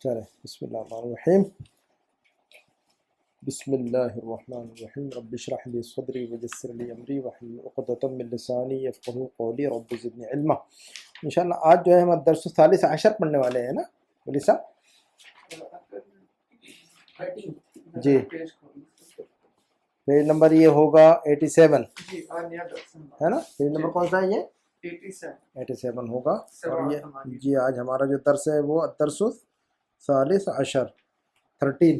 چلے بسم اللہ الرحمن الرحیم. بسم اللہ الرحمن الرحیم. رب اشرح لی صدری ویسر لی امری واحلل عقدۃ من لسانی یفقہوا قولی. رب زدنی علما. انشاءاللہ آج جو ہے ہم درس الثالث عشر پڑھنے والے ہیں نا ولی صاحب؟ جی پیج نمبر یہ ہوگا 87 ہے نا. پیج نمبر کون سا ہے یہ؟ 87 ہوگا. اور یہ جی آج ہمارا جو درس ہے وہ درس الثالث عشر 13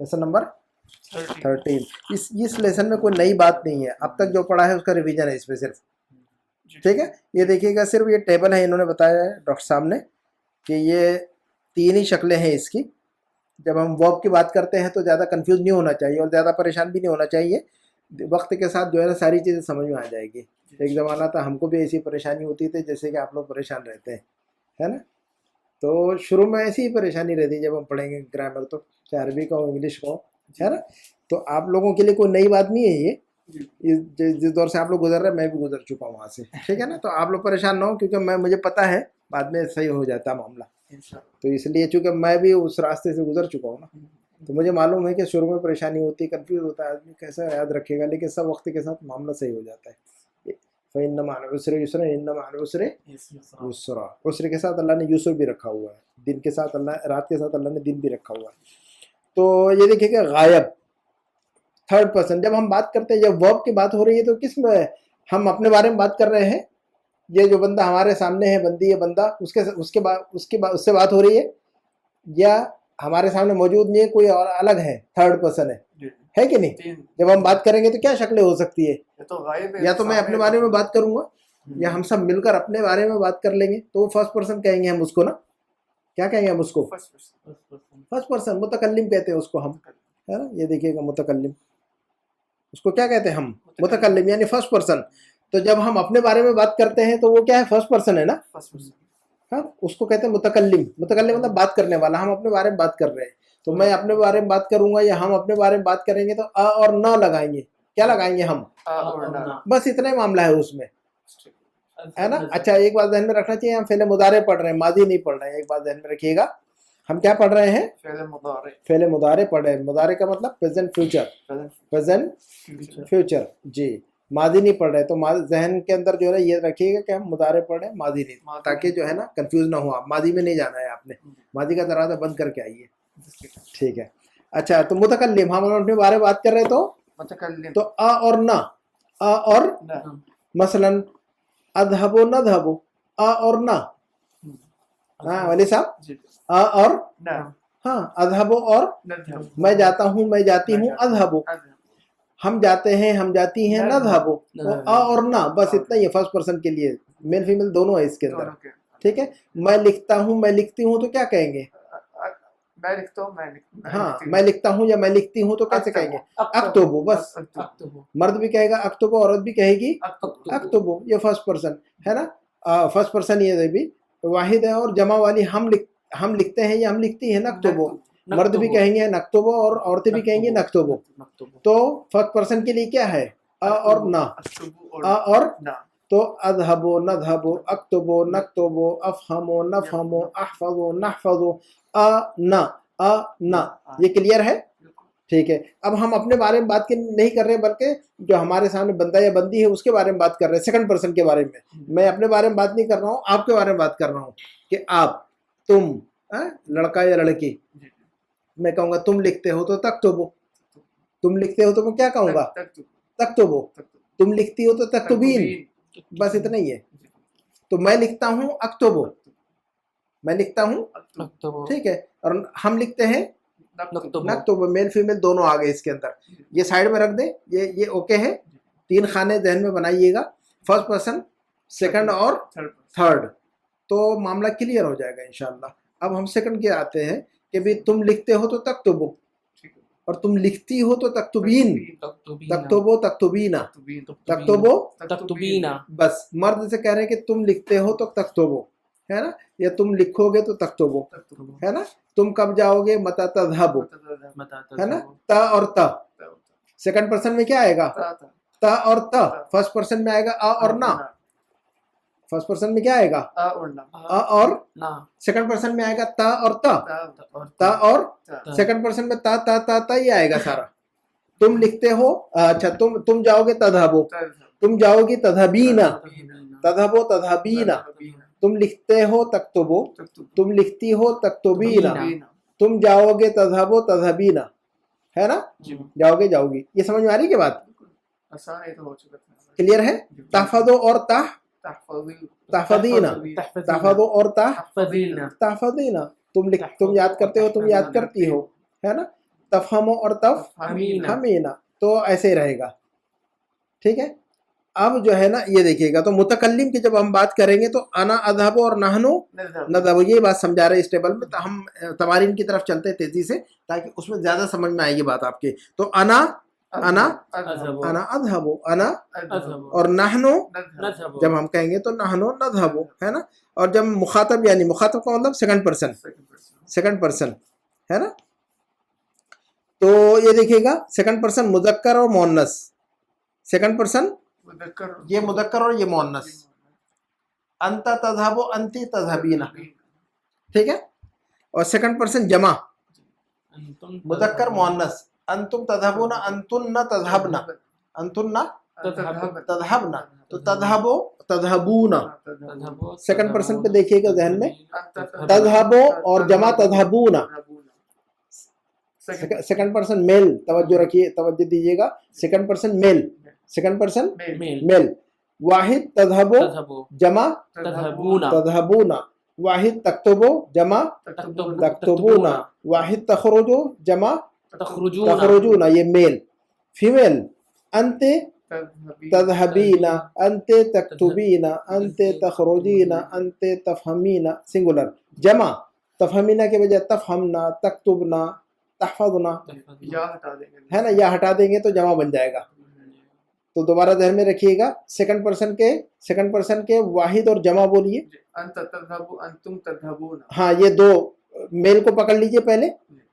لیسن نمبر 13. اس لیسن میں کوئی نئی بات نہیں ہے. اب تک جو پڑھا ہے اس کا ریویژن ہے اس میں صرف. ٹھیک ہے. یہ دیکھیے گا صرف یہ ٹیبل ہے انہوں نے بتایا ہے ڈاکٹر صاحب نے کہ یہ 3 ہی شکلیں ہیں اس کی. جب ہم ورب کی بات کرتے ہیں تو زیادہ کنفیوز نہیں ہونا چاہیے اور زیادہ پریشان بھی نہیں ہونا چاہیے. وقت کے ساتھ جو ہے نا ساری چیزیں سمجھ میں آ جائے گی. ایک زمانہ تھا ہم کو بھی ایسی پریشانی ہوتی تھی جیسے کہ آپ لوگ پریشان رہتے ہیں ہے نا. تو شروع میں ایسی ہی پریشانی رہتی ہے جب ہم پڑھیں گے گرامر تو چاہے عربی کا ہو انگلش کا ہو ہے نا. تو آپ لوگوں کے لیے کوئی نئی بات نہیں ہے یہ. جس دور سے آپ لوگ گزر رہے ہیں میں بھی گزر چکا ہوں وہاں سے. ٹھیک ہے نا. تو آپ لوگ پریشان نہ ہو کیونکہ مجھے پتہ ہے بعد میں صحیح ہو جاتا ہے معاملہ. تو اس لیے چونکہ میں بھی اس راستے سے گزر چکا ہوں نا تو مجھے معلوم ہے کہ شروع میں پریشانی ہوتی ہے کنفیوز ہوتا ہے آدمی کیسا یاد رکھے گا. لیکن سب وقت کے ساتھ معاملہ صحیح ہو جاتا ہے. فَإِنَّ مَعَ الْعُسْرِ يُسْرًا إِنَّ مَعَ الْعُسْرِ يُسْرًا. عسر کے ساتھ اللہ نے یسر بھی رکھا ہوا ہے. دن کے ساتھ اللہ رات کے ساتھ اللہ نے دن بھی رکھا ہوا ہے. تو یہ دیکھیں کہ غائب تھرڈ پرسن جب ہم بات کرتے ہیں جب ورب کی بات ہو رہی ہے تو کس میں ہم اپنے بارے میں بات کر رہے ہیں. یہ جو بندہ ہمارے سامنے ہے بندی ہے بندہ اس سے بات ہو رہی ہے یا ہمارے سامنے موجود نہیں ہے کوئی اور الگ ہے تھرڈ پرسن ہے کہ نہیں. جب ہم بات کریں گے تو کیا شکلیں ہو سکتی ہے. یا تو میں اپنے بارے میں بات کروں گا یا ہم سب مل کر اپنے بارے میں بات کر لیں گے تو وہ فرسٹ پرسن کہیں گے ہم اس کو نا. کیا کہیں گے ہم اس کو؟ فرسٹ پرسن متکلم کہتے ہیں اس کو ہم ہے نا. یہ دیکھیے گا متکلم اس کو کیا کہتے ہیں ہم؟ متکلم یعنی فرسٹ پرسن. تو جب ہم اپنے بارے میں بات کرتے ہیں تو وہ کیا ہے فرسٹ پرسن ہے نا. ہاں اس کو کہتے ہیں متکلم. متکلم مطلب بات کرنے والا. ہم اپنے بارے میں بات کر رہے ہیں تو میں اپنے بارے میں بات کروں گا یا ہم اپنے بارے میں بات کریں گے تو آ اور نہ لگائیں گے. کیا لگائیں گے ہم؟ بس اتنا ہی معاملہ ہے اس میں ہے نا. اچھا ایک بات ذہن میں رکھنا چاہیے ہم فعل مضارع پڑھ رہے ہیں ماضی نہیں پڑھ رہے ہیں. ایک بات ذہن میں رکھیے گا ہم کیا پڑھ رہے ہیں؟ فعل مضارع پڑھ رہے ہیں. مضارع کا مطلب پریزنٹ فیوچر جی. ماضی نہیں پڑھ رہے تو ذہن کے اندر جو ہے یہ رکھیے گا کہ ہم مضارع پڑھ رہے ہیں ماضی نہیں تاکہ جو ہے نا کنفیوز نہ ہو. آپ ماضی میں نہیں جانا ہے آپ نے. ماضی کا دروازہ بند کر کے آئیے. ٹھیک ہے. اچھا تو متکلم ہم اپنے بارے میں بات کر رہے تو آ اور نہ. آ اور مثلا اذهب نذهب. آ اور نہ. ہاں ولی صاحب آ اور ہاں اذهب اور میں جاتا ہوں میں جاتی ہوں. اذهب ہم جاتے ہیں ہم جاتی ہیں. نذهب تو آ اور نہ بس اتنا ہی ہے فرسٹ پرسن کے لیے. میل فیمیل دونوں ہے اس کے اندر. ٹھیک ہے. میں لکھتا ہوں میں لکھتی ہوں تو کیا کہیں گے؟ ہاں میں لکھتا ہوں یا میں لکھتی ہوں تو کیسے کہیں گے؟ اکتبو. بس مرد بھی کہے گا اکتبو عورت بھی کہے گی اکتبو. یہ فرسٹ پرسن ہے نا. فرسٹ پرسن یہ بھی واحد ہے اور جمع والی ہم لکھتے ہیں یا ہم لکھتی ہیں نکتبو. مرد بھی کہیں گے نکتبو اور عورتیں بھی کہیں گی نکتبو. تو فرسٹ پرسن کے لیے کیا ہے؟ آ اور نہ. آ اور تو اذهب نذهب اکتب نکتب افهم نفهم احفظ نحفظ. آ نہ. یہ کلیئر ہے؟ ٹھیک ہے. اب ہم اپنے بارے میں بات نہیں کر رہے بلکہ جو ہمارے سامنے بندہ یا بندی ہے اس کے بارے میں بات کر رہے ہیں. سیکنڈ پرسن کے بارے میں. میں اپنے بارے میں بات نہیں کر رہا ہوں آپ کے بارے میں بات کر رہا ہوں کہ آپ تم لڑکا یا لڑکی. میں کہوں گا تم لکھتے ہو تو تکتبو. تم لکھتے ہو تو میں کیا کہوں گا؟ تکتبو. تم لکھتی ہو تو تکتبین. بس اتنا ہی ہے. تو میں لکھتا ہوں اکتبو. میں لکھتا ہوں ٹھیک ہے. اور ہم لکھتے ہیں نکتبو. میل فیمیل دونوں آ گئے اس کے اندر. یہ سائیڈ میں رکھ دیں. یہ اوکے ہے. 3 خانے ذہن میں بنائیے گا. فرسٹ پرسن سیکنڈ اور تھرڈ. تو معاملہ کلیئر ہو جائے گا انشاءاللہ. اب ہم سیکنڈ کے آتے ہیں کہ بھی تم لکھتے ہو تو تکتبو اور تم لکھتی ہو تو تکتبین. تکتبو تکتبینا. تکتبو تکتبینا. بس مرد سے کہہ رہے ہیں کہ تم لکھتے ہو تو تکتبو ہے نا. یا تم لکھو گے تو تکتبو ہے نا. تم کب جاؤ گے؟ متی تذهبو ہے نا. تا اور تا. سیکنڈ پرسن میں کیا آئے گا؟ تا اور تا. فرسٹ پرسن میں آئے گا آ اور نہ. फर्स्ट पर्सन में क्या आएगा आ और ना, अ और ना सेकंड पर्सन में आएगा ता और ता, और ता और ता, सेकंड पर्सन में ता ता ता ता ये आएगा सारा। तुम लिखते हो अच्छा तुम जाओगे तदहबो, तुम जाओगी तदहबीना, तदहबो तदहबीना, तुम लिखते हो तक्तुबो, तुम लिखती हो तक्तुबीना, तुम जाओगे तदहबो तदहबीना, है ना, जी जाओगे जाओगी। ये समझ में आ रही है कि बात आसान है तो हो चुका था। क्लियर है। तहफदो और तहफ़ज़ी, तहफदीना, तहफदो और तहफ़ज़ीना, तहफदीना, तुम याद करते हो, तुम याद करती हो, है ना। तफहमो और हमीना, तफहमीना, तो ऐसे ही रहेगा, ठीक है। अब जो है ना ये देखिएगा, तो मुतकल्लिम की जब हम बात करेंगे तो अना अज़हबो और नहनु नज़हबो, ये बात समझा रहे इस टेबल में। तो हम तमारीन की तरफ चलते हैं तेजी से ताकि उसमें ज्यादा समझ में आएगी बात आपके। तो अना अज़हबो, अना अज़हबो, अना अज़हबो, और नहनु नज़हबो, जब हम कहेंगे तो नहनु नज़हबो, है ना। और जब मुखातब यानी मुखातब का मतलब सेकंड पर्सन, है ना। तो ये देखिएगा सेकंड पर्सन मुज़क्कर और मुअन्नस, सेकंड पर्सन ये मुज़क्कर और ये मुअन्नस। अंता तज़हबो अंती तज़हबीना, ठीक है। और सेकंड पर्सन जमा अंतुम मुज़क्कर मुअन्नस, अंतुम तज़हबूना अंतुन्ना तज़हबना, अंतुन्ना तज़हबना, तो तज़हबो तज़हबूना तज़हबो, सेकंड पर्सन पे देखिएगा जहन में, तज़हबो तज़हबो और जमा तज़हबूना, सेकंड पर्सन मेल, तवज्जो रखिए, तवज्जो दीजिएगा, second person male, second person male, male. वाहिद तज़हबो तज़हबो, जमा तज़हबूना, तज़हबूना, वाहिद तक्तुबो जमा तक्तुबूना, वाहिद तखरुजो जमा तखरुजूना, तखरुजूना, ये मेल। फीमेल अंते तज़हबीना, अंते तक्तुबीना, अंते तखरुजीना, अंते तफहमीना, सिंगुलर। जमा तफहमीना के बजाय तफहमना, तक्तुबना, तहफज़ना, या हटा देंगे, है ना, या हटा देंगे तो जमा बन जाएगा। तो दोबारा ध्यान में रखिएगा, सेकंड पर्सन के वाहिद और जमा बोलिए। अंत तज़हबु अंतुम तज़हबूना, हाँ, ये दो मेल को पकड़ लीजिए पहले,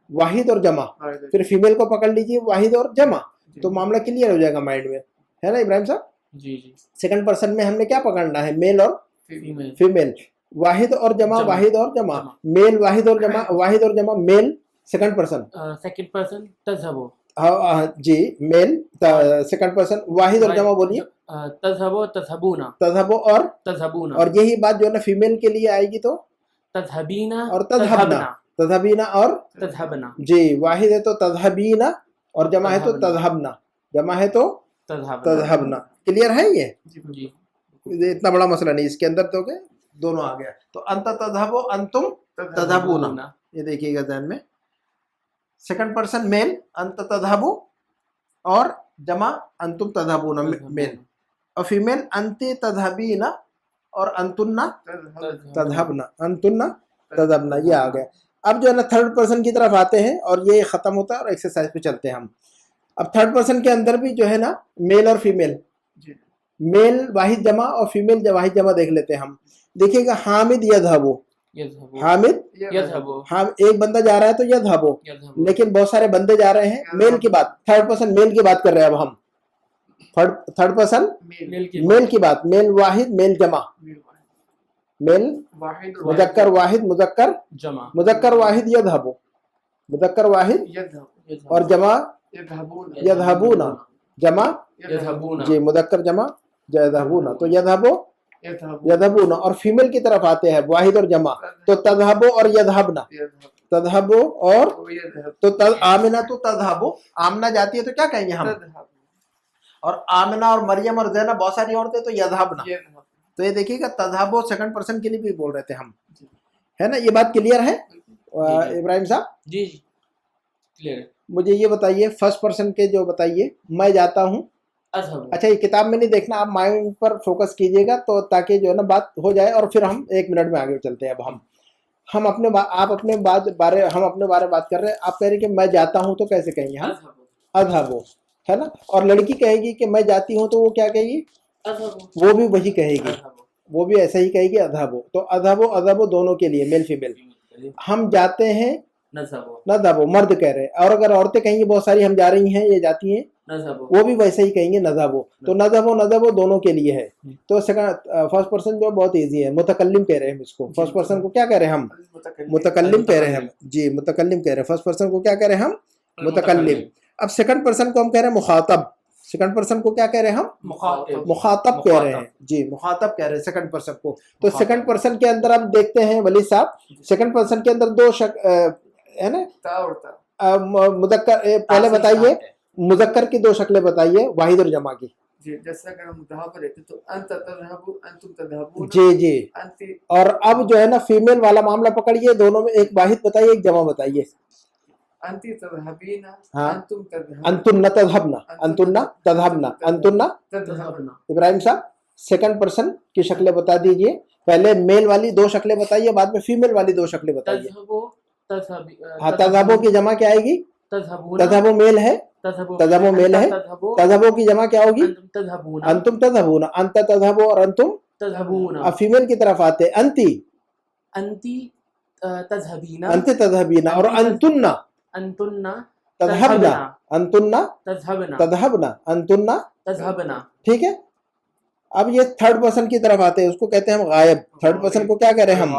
वाहिद और जमा, फिर फीमेल को पकड़ लीजिए, वाहिद और जमा, तो मामला क्लियर हो जाएगा माइंड में, है ना इब्राहिम साहब। जी जी, सेकंड पर्सन में हमने क्या पकड़ना है, मेल और फीमेल, फीमेल, वाहिद और जमा, वाहिद और जमा, मेल वाहिद और जमा, वाहिद और जमा, male second person, second person तज़हबो, जी मेल सेकंड पर्सन, वाहिद और जमा बोलिए, तज़हबो, तज़हबूना, तज़हबो और तज़हबूना, और यही बात जो है ना फीमेल के लिए आएगी तो तज़हबीना और तज़हबना, तज़हबीना और तज़हबना, जी, वाहिद है तो तज़हबीना और जमा है तो तज़हबना, जमा है तो तज़हबना। क्लियर है ये जी, इतना बड़ा मसला नहीं, इसके अंदर तो के दोनों आ गया। तो अंत तज़हबो अंतुम तज़हबूना, ये देखिएगा ध्यान में, सेकंड पर्सन मेल अंत तज़हबु और जमा अंतुम तज़हबूना मेल, और फीमेल अंते तज़हबीना और अंतुन्ना तज़हबना, अंतुन्ना तज़हबना, ये आ गया। अब जो है ना थर्ड पर्सन की तरफ आते हैं और ये खत्म होता है और एक्सरसाइज पे चलते हैं हम। अब थर्ड पर्सन के अंदर भी जो है ना मेल और फीमेल, मेल वाहिद जमा और फीमेल वाहिद जमा देख लेते हैं हम। देखिएगा हामिद यज़हबु, हामिद यज़हबु, हम एक बंदा जा रहा है तो यज़हबु, यज़हबु, लेकिन बहुत सारे बंदे जा रहे हैं, मेल की बात, थर्ड पर्सन मेल की बात कर रहे हैं अब हम, थर्ड पर्सन मेल की बात, मेल वाहिद मेल जमा, मेल मुज़क्कर वाहिद मुज़क्कर जमा, मुज़क्कर वाहिद यज़हबु, मुज़क्कर वाहिद और जमा यज़हबूना, जमा यज़हबूना, जी मुज़क्कर जमा यज़हबूना, तो यज़हबु यज़हबूना। और फीमेल की तरफ आते हैं वाहिद और जमा, तो तज़हबु और यज़हबना, तज़हबु और तो आमिना तो तज़हबु, आमना जाती है तो क्या कहेंगे हम, और आमिना और मरियम और ज़ैनब बहुत सारी औरतें तो यज़हबना, तो ये देखिएगा तज़हबु सेकंड पर्सन के लिए भी बोल रहे थे हम, है ना। ये बात क्लियर है इब्राहिम साहब? जी जी क्लियर है। मुझे ये बताइए फर्स्ट पर्सन के जो बताइए, मैं जाता हूँ, अच्छा ये किताब में नहीं देखना, आप माइंड पर फोकस कीजिएगा तो ताकि जो है ना बात हो जाए, और फिर हम एक मिनट में आगे चलते हैं। अब हम अपने आप अपने बारे हम अपने बारे में बात कर रहे हैं, आप कह रहे हैं कि मैं जाता हूँ तो कैसे कहेंगे हम, अज़हबु, है ना। और लड़की कहेगी कि मैं जाती हूँ तो वो क्या कहेगी, वो भी वही कहेगी, वो भी ऐसा ही कहेगी अज़हबु। तो अज़हबु अज़हबु दोनों के लिए मेल फीमेल। हम जाते हैं नज़हबु, मर्द कह रहे हैं, और अगर औरतें कहेंगी बहुत सारी हम जा रही हैं, ये जाती हैं नज़हबु वो भी वैसे ही कहेंगे नज़हबो। तो नज़हबो दोनों के लिए है। तो फर्स्ट पर्सन जो बहुत इजी है, मुतकल्लिम कह रहे हैं हम इसको। फर्स्ट पर्सन को क्या कह रहे हैं हम? मुतकल्लिम कह रहे हैं हम जी, मुतकल्लिम कह रहे हैं। फर्स्ट पर्सन को क्या कह रहे हैं हम? मुतकल्लिम। अब सेकंड पर्सन को हम कह रहे हैं मुखातब। सेकंड पर्सन को क्या कह रहे हैं हम? मुखातिब मुखातब कह रहे हैं जी, मुखातब कह रहे हैं सेकंड पर्सन को। तो सेकंड पर्सन के अंदर हम देखते हैं वली साहब, सेकंड पर्सन के अंदर दो है ना, ता और ता। मुदक्कर पहले बताइए, मुजक्कर की दो शक्लें बताइए, वाहिद और जमा की। जी, जैसे अगर हम जहाँ पर रहते तो अंत तज़हबु अंतुम तज़हबून, जी जी। अंति और अब जो है ना फीमेल वाला मामला पकड़िए, दोनों में एक वाहिद बताइए, एक जमा बताइए। अंति तज़हबीना, हाँ। अंतुम तज़हबून, अंतुन्ना तज़हबना, अंतुन्ना तज़हबना, अंतुन्ना। तज़हबना। इब्राहिम साहब सेकंड पर्सन की शक्लें बता दीजिए। पहले मेल वाली दो शक्लें बताइए, बाद में फीमेल वाली दो शक्लें बताइए। हाँ, तज़हबो की जमा क्या आएगी? तज़हबो मेल है, तज़हबो मेल है। तज़हबो की जमा क्या होगी? अंतुम तज़हबूना, अंत तज़हबो और अंतुम तज़हबूना। अब फीमेल की तरफ आते हैं, अंती अंती तज़हबीना, अंति तज़हबीना और अंतुन्ना अंतुन्ना तज़हबना, अंतुन्ना तज़हबना, तज़हबना, अंतुन्ना। तज़हबना। ठीक है। अब ये थर्ड पर्सन की तरफ आते हैं, उसको कहते हैं हम गायब। थर्ड पर्सन को क्या कह रहे हैं हम?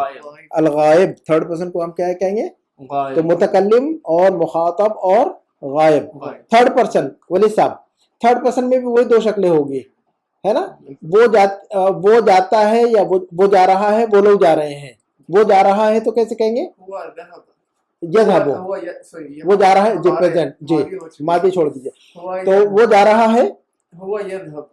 अल गायब। थर्ड पर्सन को हम क्या कहेंगे? तो मुतकल्लिम और मुखातब और गायब। थर्ड पर्सन वली साहब, थर्ड पर्सन में भी वही दो शक्लें होगी, है ना। वो जाता है या वो जा रहा है, वो लोग जा रहे हैं। वो जा रहा है तो कैसे कहेंगे? हुआ ज़हब, यज़हबु। हुआ सॉरी, वो जा रहा है जी, प्रेजेंट जी, मादी छोड़ दीजिए। तो वो जा रहा है, हुआ यज़हब,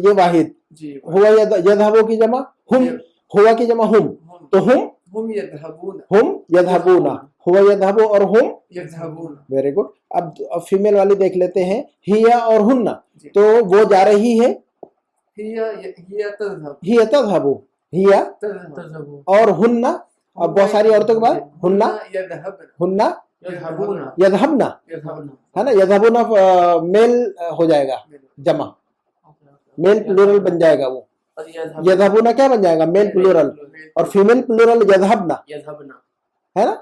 ये वाहिद। जी, हुआ यज़हबु की जमा हुम, हुआ की जमा हुम। तो हम यज़हबून, हुम यज़हबूना, हुआ यज़हबु और हुम यज़हबून। Very good. अब फीमेल वाली देख लेते हैं, हिया और हुन्ना। जी। तो वो जा रही है, हिया तज़हब, हिया तज़हबु, हिया तज़हब, और हुन्ना। अब बहुत सारी औरतों के बाद हुन्ना, यज़हबन, हुन्ना यज़हबूना, यज़हबना, यज़हबन, है ना। यज़हबुना मेल हो जाएगा, जमा मेल प्लूरल बन जाएगा वो। यज़हबुना क्या बन जाएगा? Male plural. और फीमेल प्लूरल यज़हबना, यज़हबना। है ना।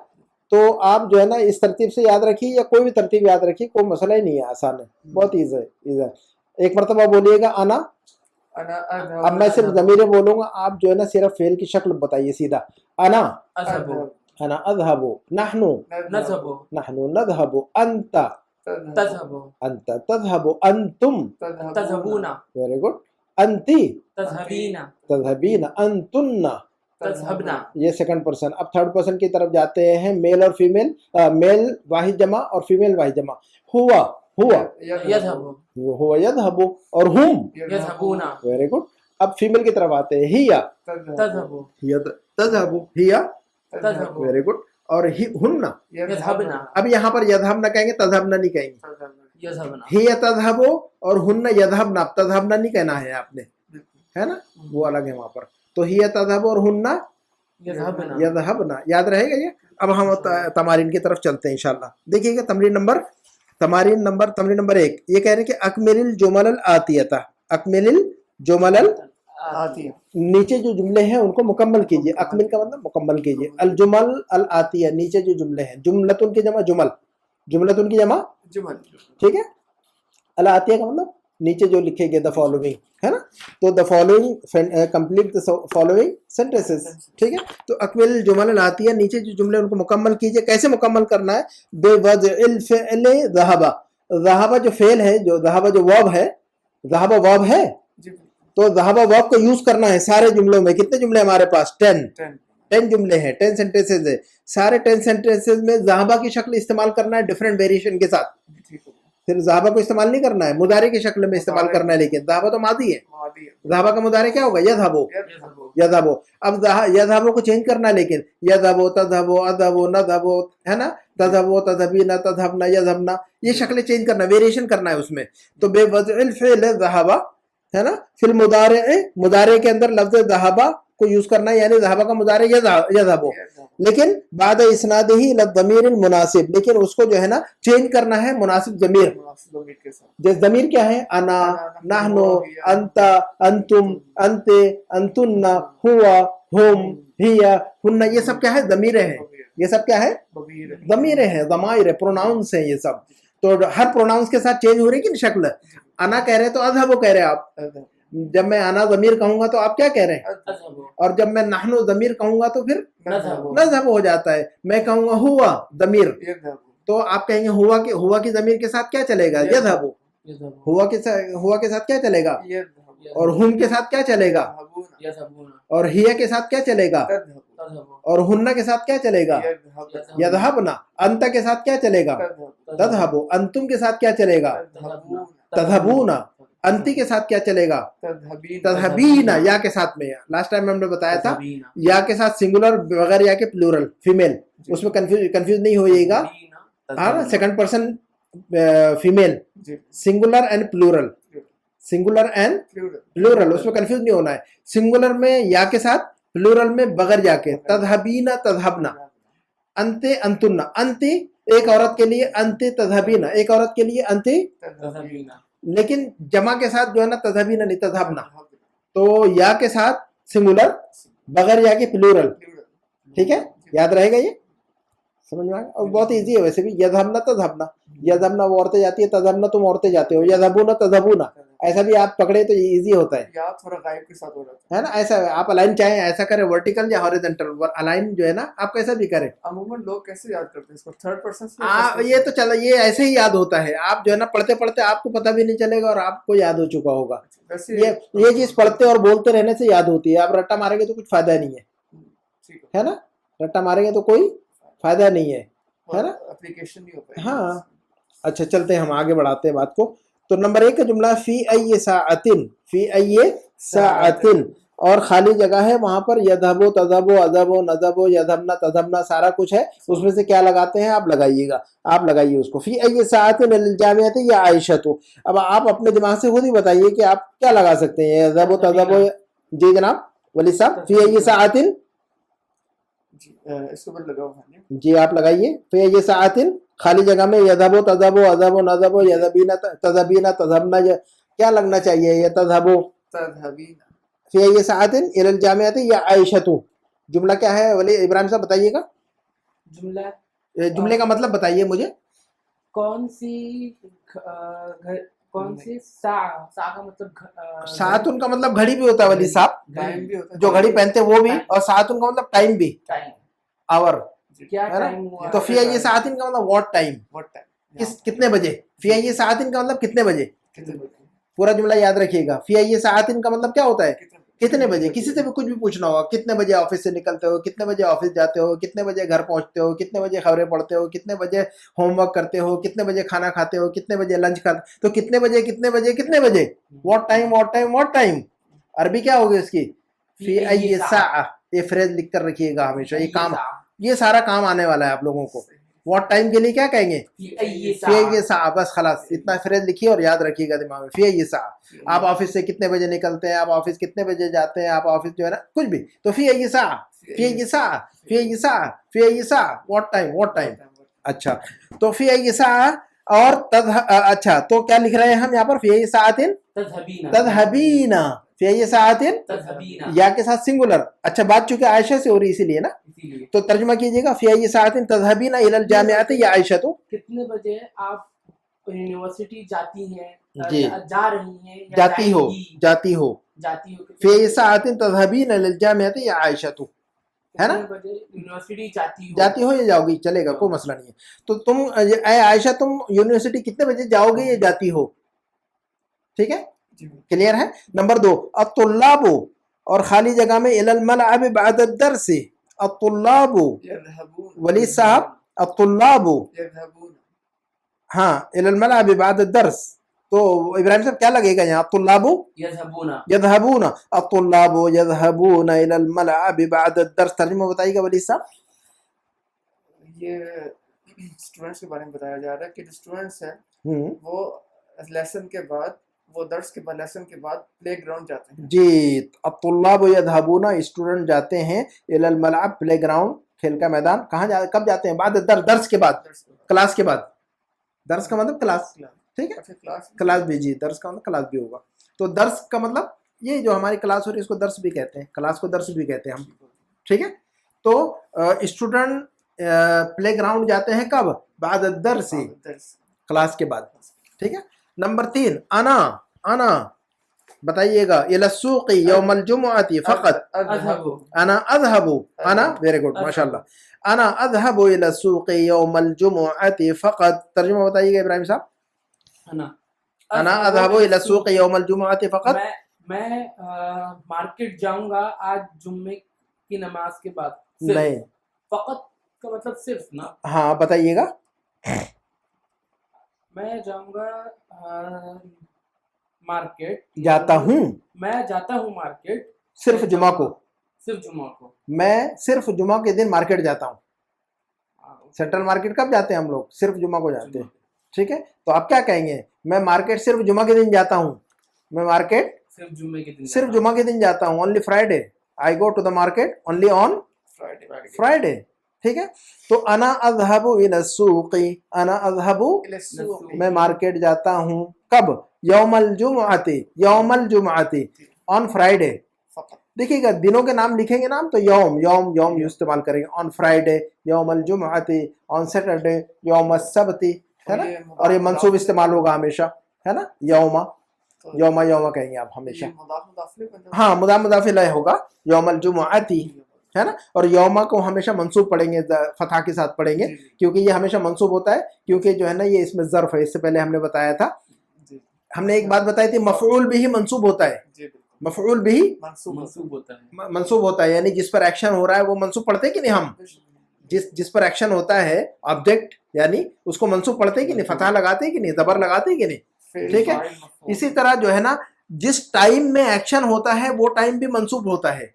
तो आप जो है ना इस तरतीब से याद रखिए, या कोई भी तरतीब याद रखिए, कोई मसला ही नहीं है, आसान है, बहुत ईज़ी है। एक मरतबा बोलिएगा आना। अब मैं सिर्फ ज़मीरें बोलूंगा, आप जो है ना सिर्फ फेल की शक्ल बताइए सीधा। अना, अज़हबु, अना अज़हबु, नहनु, नज़हबु, नहनु नज़हबु, अंता, तज़हबु, अंता तज़हबु, अंतुम, तज़हबूना, वेरी गुड, अंती, तज़हबीना, तज़हबीना, अंतुन्ना। तज़हबना। ये सेकंड पर्सन। अब थर्ड पर्सन की तरफ जाते हैं, मेल और फीमेल, मेल वाहिद जमा और फीमेल वाहिद जमा। हुआ, हुआ यज़हबु, हुआ यज़हबु और हुम, यज़हबूना, वेरी गुड। अब फीमेल की तरफ आते हैं, हिया, तज़हबु, हिया तज़हबु, हिया, तज़हबु, वेरी गुड। और हुन्ना। यज़हबना, अब यहाँ पर यज़हबना कहेंगे, तज़हबना नहीं कहेंगे। यज़हबना। हिया तज़हबु और हुन्ना यज़हबना, अब तज़हबना नहीं कहना है आपने, है ना, वो अलग है वहां पर। तो हिया तज़हबु और हुन्ना यज़हबना, यज़हबना, याद रहेगा ये। अब हम तमारीन की तरफ चलते हैं इंशाल्लाह। देखिएगा तमरीन नंबर 1, ये कह रहे हैं कि अकमिलिल जुमलल आतियता, अकमिलिल जुमलल, आती है, नीचे जो जुमले हैं उनको मुकम्मल कीजिए। अकमिल का मतलब मुकम्मल कीजिए। अल जुमल अल आतिया, नीचे जो जुमले हैं, जुमलतुन की जमा जुमल, जुमलतुन की जमा, जुमल, ठीक है। अल आतिया का मतलब नीचे जो लिखे गए, द फॉलोइंग, है ना। तो the following, complete the following sentences, ठीक है। तो अकमिल जुमल अल आतिया, नीचे जो जुमले उनको मुकम्मल कीजिए। कैसे मुकम्मल करना है? बेवज़इल फ़िअल ज़हबा, ज़हबा जो फेल है, जो ज़हबा जो वर्ब है, ज़हबा वर्ब है, तो ज़हबा वर्ब को यूज करना है सारे जुमलों में। कितने जुमले हमारे पास? 10 जुमले हैं, 10 सेंटेंसेज है। सारे 10 सेंटेंसेज में ज़हबा की शक्ल इस्तेमाल करना है, डिफरेंट वेरिएशन के साथ। फिर ज़हबा को इस्तेमाल नहीं करना है, मुदारे की शक्ल में इस्तेमाल करना है। लेकिन ज़हबा तो मादी है, ज़हबा का मुदारे क्या होगा? यज़हबु, यज़हबु। अब यज़हबु को चेंज करना है, लेकिन यज़हबु, तज़हबु, अज़हबु, नज़हबु, है ना, तज़हबु, तज़हबीना, तज़हबना, यज़हबना, ये शक्लें चेंज करना, वेरिएशन करना है उसमें। तो बेवज़इल फ़िअल ज़हबा, है ना। फिर मुदारे के अंदर लफ्ज़ ज़हबा को यूज करना है, यानी ज़हबा का मुदारे यज़हबु, लेकिन बाद इस्नादिही इला ज़मीरिल मुनासिब, लेकिन उसको जो है ना चेंज करना है मुनासिब ज़मीर। जैसे ज़मीर क्या है? अना, नहनु, अंता, अंतुम, अंते, अंतुन्ना, हुआ, हुम, हिया, हुन्ना, ये सब क्या है? ज़मीरें हैं। ये सब क्या है? ज़मीरें हैं, ज़माइर है, प्रोनाउंस हैं ये सब। تو ہر پروناؤنس کے ساتھ چینج ہو رہی ہے کہ شکل. انا کہہ رہے تو اذهب کہہ رہے آپ. اذهب جب میں انا ضمیر کہوں گا تو آپ کیا کہہ رہے ہیں؟ تذهب اور جب میں نحن ضمیر کہوں گا تو پھر نذهب نذهب ہو جاتا ہے. میں کہوں گا ہوا ضمیر يذهب تو آپ کہیں گے ہوا کی ضمیر کے ساتھ کیا چلے گا؟ یذهب. يذهب ہوا کے ساتھ کیا چلے گا؟ يذهب اور ہم کے ساتھ کیا چلے گا؟ يذهبون يذهبون اور ہیا کے ساتھ کیا چلے گا؟ تذهب تذهب اور ہننا کے ساتھ کیا چلے گا؟ يذهب یذهبنا. انت کے ساتھ کیا چلے گا؟ تذهب تذهب. انتم کے ساتھ کیا چلے گا؟ تذهبون تذهبون. انتی کے ساتھ کیا چلے گا؟ تذهبين تذهبین. یا کے ساتھ میں لاسٹ ٹائم ہم نے بتایا تھا تذهبين یا کے ساتھ سنگولر بغیر یا کے پلورل فیمیل, اس میں کنفیوز نہیں ہوئیے گا. ہاں سیکنڈ پرسن فیمیل جی singular and plural, singular and plural, اس میں کنفیوز نہیں ہونا ہے. سنگولر میں یا کے ساتھ, پلورل میں بغیر یا کے. تذهبین تذهبنا, انتے انتن. انتی ایک عورت کے لیے انتے تذهبین, ایک عورت کے لیے انتے, تذهبين لیکن جمع کے ساتھ جو ہے نا تذهبین نہیں تذهبنا. تو یا کے ساتھ سنگولر بغیر یا کے پلورل. ٹھیک ہے, یاد رہے گا یہ, سمجھ میں آئے گا. اور بہت ایزی ہے ویسے بھی. یذهبنا تذهبنا, یذهبنا وہ عورتیں جاتی ہے, تذهبنا تم عورتیں جاتے ہو, یذهبون تذهبون. ایسا بھی آپ پکڑے تو یہ ایزی ہوتا ہے, یا تھوڑا غائب کے ساتھ ہو جاتا ہے نا. ایسا آپ الائن چاہیں ایسا کریں ورٹیکل یا ہاریزنٹل, الائن جو ہے نا آپ کیسا بھی کریں. ہے. عموماً لوگ کیسے یاد کرتے ہیں اس کو, تھرڈ پرسن یہ تو چلا, یہ ایسے ہی یاد ہوتا ہے. آپ جو ہے نا پڑھتے پڑھتے آپ کو پتہ بھی نہیں چلے گا اور آپ کو یاد ہو چکا ہوگا. یہ چیز پڑھتے اور بولتے رہنے سے یاد ہوتی ہے. آپ رٹا ماریں گے تو کچھ فائدہ نہیں ہے نا. رٹا ماریں گے تو کوئی فائدہ نہیں ہے نا. اپلیکیشن نہیں ہو پائے. ہاں اچھا چلتے ہیں ہم آگے بڑھاتے ہیں بات کو. تو نمبر 1 کا جملہ فی ای ساعتن, فی ای ساعتن, اور خالی جگہ ہے وہاں پر یذهب تذهب اذهب نذهب یذهبنا تذهبنا سارا کچھ ہے. اس میں سے کیا لگاتے ہیں آپ لگائیے گا, آپ لگائیے اس کو. فی ای ساعتن للجامعۃ یا عائشۃ. اب آپ اپنے دماغ سے خود ہی بتائیے کہ آپ کیا لگا سکتے ہیں. یذهب تذهب, جی جناب ولی صاحب. فی ای ساعتن, جی اس کے اوپر لگا ہوا ہے. جی آپ لگائیے. فی ای ساعتن خالی جگہ میں یذهب تذهب اذهب نذهب یذهبین تذهبین تذهبنا, کیا لگنا چاہیے؟ یہ تذهب تذهبین فی ای ساعتن الی الجامعۃ یا عائشۃ. جملہ کیا ہے ولی ابراہیم صاحب بتائیے گا. جملہ جملے کا مطلب بتائیے مجھے. کون سی کون سی سا کا مطلب ساعتن کا مطلب گھڑی بھی ہوتا ہے ولی صاحب, ٹائم بھی ہوتا ہے, جو گھڑی پہنتے ہیں وہ بھی, اور ساعتن کا مطلب ٹائم بھی, ٹائم, آور, کیا ہے نا. ٹائم ہوا. تو فی ای ساعتن کا مطلب واٹ ٹائم, what time کتنے بجے. فی ای ساعتن کا مطلب کتنے بجے. کتنے بجے, پورا جملہ یاد رکھیے گا. فی ای ساعتن کا مطلب کیا ہوتا ہے؟ کتنے کتنے بجے. کسی سے بھی کچھ بھی پوچھنا ہوگا, کتنے بجے آفس سے نکلتے ہو, کتنے بجے آفس جاتے ہو, کتنے بجے گھر پہنچتے ہو, کتنے بجے خبریں پڑھتے ہو, کتنے بجے ہوم ورک کرتے ہو, کتنے بجے کھانا کھاتے ہو, کتنے بجے لنچ کھاتے. تو کتنے بجے کتنے بجے کتنے بجے, what time what time what time. عربی کیا ہوگی اس کی؟ فی ای ساعہ. یہ فریز لکھ کر رکھیے گا ہمیشہ. یہ کام, یہ سارا کام آنے والا ہے آپ لوگوں کو. واٹ ٹائم کے لیے کیا کہیں گے؟ فی ای ساعہ. بس خلاص اتنا فریز لکھیے اور یاد رکھیے گا دماغ میں. فی ای ساعہ. آپ آفس سے کتنے بجے نکلتے ہیں, آپ آفس کتنے بجے جاتے ہیں, آپ آفس جو ہے نا کچھ بھی. تو فی ای ساعہ, فی ای ساعہ, فی ای ساعہ, فی ای ساعہ, واٹ ٹائم واٹ ٹائم. اچھا تو فی ای ساعہ اور اچھا تو کیا لکھ رہے ہیں ہم یہاں پر؟ فی ای ساعتن تذهبین, فی ای ساعتن یا کے ساتھ سنگولر. اچھا بات چونکہ عائشہ سے ہو رہی اسی لیے نا, تو ترجمہ کیجیے گا. فی ای ساعتن تذهبین الی الجامعۃ یا عائشۃ. کتنے بجے آپ یونیورسٹی جاتی ہیں, جی جا رہی ہیں, جاتی ہو, جاتی ہو. جاتی ہو. فی ای ساعتن تذهبین الی الجامعۃ یا عائشۃ, ہے نا. یونیورسٹی جاتی ہو, جاتی ہو یا جاؤ گی چلے گا, کوئی مسئلہ نہیں ہے. تو تم اے عائشہ تم یونیورسٹی کتنے بجے جاؤ گے یا جاتی ہو؟ ٹھیک ہے, کلیئر ہے. نمبر 2 الطلاب, اور خالی جگہ میں الی الملعب بعد الدرس. الطلاب ولی صاحب, الطلاب يذهبون ہاں الی الملعب بعد الدرس. تو ابراہیم صاحب کیا لگے گا یہاں؟ الطلاب یذهبون, الطلاب یذهبون الی الملعب بعد الدرس. ترجمہ بتائیے گا ولی صاحب. یہ اسٹوڈنٹس کے بارے میں بتایا جا رہا ہے کہ جو اسٹوڈنٹس ہیں وہ لیسن کے بعد, وہ درس کے بعد, لیسن کے بعد پلے گراؤنڈ جاتے ہیں. جی الطلاب یذهبون, اسٹوڈنٹ جاتے ہیں الی الملعب, پلے گراؤنڈ, کھیل کا میدان. کہاں کب جاتے ہیں؟ بعد درس کے بعد, کلاس کے بعد. درس کا مطلب کلاس, ٹھیک ہے, کلاس بھی. جی درس کا مطلب کلاس بھی ہوگا. تو درس کا مطلب یہ جو ہماری کلاس ہو رہی ہے اس کو درس بھی کہتے ہیں, کلاس کو درس بھی کہتے ہیں ہم, ٹھیک ہے. تو اسٹوڈنٹ پلے گراؤنڈ جاتے ہیں کب؟ بعد الدرس, क्लास के बाद, ठीक है। नंबर 3 अना, अना बताइएगा इलस्सूक़ि यौमल जुमुअति फ़क़त, अज़हबु अना अज़हबु, अना वेरी गुड माशाल्लाह, अना अज़हबु इलस्सूक़ि यौमल जुमुअति फ़क़त, तर्जुमा बताइएगा इब्राहिम साहब। अना अज़हबु इलस्सूक़ि यौमल जुमुअति फ़क़त, मैं मार्केट जाऊंगा आज जुम्मे की नमाज के बाद। नहीं, फकत का मतलब सिर्फ ना, हाँ बताइएगा। मैं जाऊंगा मार्केट, जाता हूँ, मैं जाता हूँ मार्केट सिर्फ जुमा को, सिर्फ जुमा को। मैं सिर्फ जुमा के दिन मार्केट जाता हूँ। सेंट्रल मार्केट कब जाते हैं हम लोग? सिर्फ जुमा को जाते हैं, ठीक है। तो आप क्या कहेंगे? मैं मार्केट सिर्फ जुमा के दिन जाता हूँ, मैं मार्केट सिर्फ जुम्मे के दिन, सिर्फ जुमा के दिन जाता हूँ, only Friday, I go to the market only on Friday, ठीक है। तो अना अज़हबु इलस्सूक़ि, अना अज़हबु मैं मार्केट जाता हूँ, कब? यौमल जुमुअति, यौमल जुमुअति ऑन फ्राइडे। देखिएगा दिनों के नाम लिखेंगे ना हम तो यौम यौम यौम इस्तेमाल करेंगे, ऑन फ्राइडे, यौमल जुमुअति, ऑन सैटरडे, यौम सब्ती, है ना। और ये मंसूब इस्तेमाल होगा हमेशा, है ना, यौमा यौमा यौमा कहेंगे आप हमेशा। हाँ मुदाफ मुदाफ इलैह होगा, यौमल जुमुअति, है ना। और यौमा को हमेशा मंसूब पढ़ेंगे, फतह के साथ पढ़ेंगे, क्योंकि ये हमेशा मंसूब होता है, क्योंकि जो है ना ये इसमें ज़र्फ है। इससे पहले हमने बताया था, हमने एक बात बताई थी, मफ़ऊल बिही मंसूब होता है, मफ़ऊल बिही मंसूब होता है, मंसूब होता है, यानी जिस पर एक्शन हो रहा है वो मंसूब पढ़ते कि नहीं हम? जिस पर एक्शन होता है ऑब्जेक्ट, यानी उसको मंसूब पढ़ते कि नहीं, फतह लगाते कि नहीं, ज़बर लगाते कि नहीं, ठीक है। इसी तरह जो है ना जिस टाइम में एक्शन होता है वो टाइम भी मंसूब होता है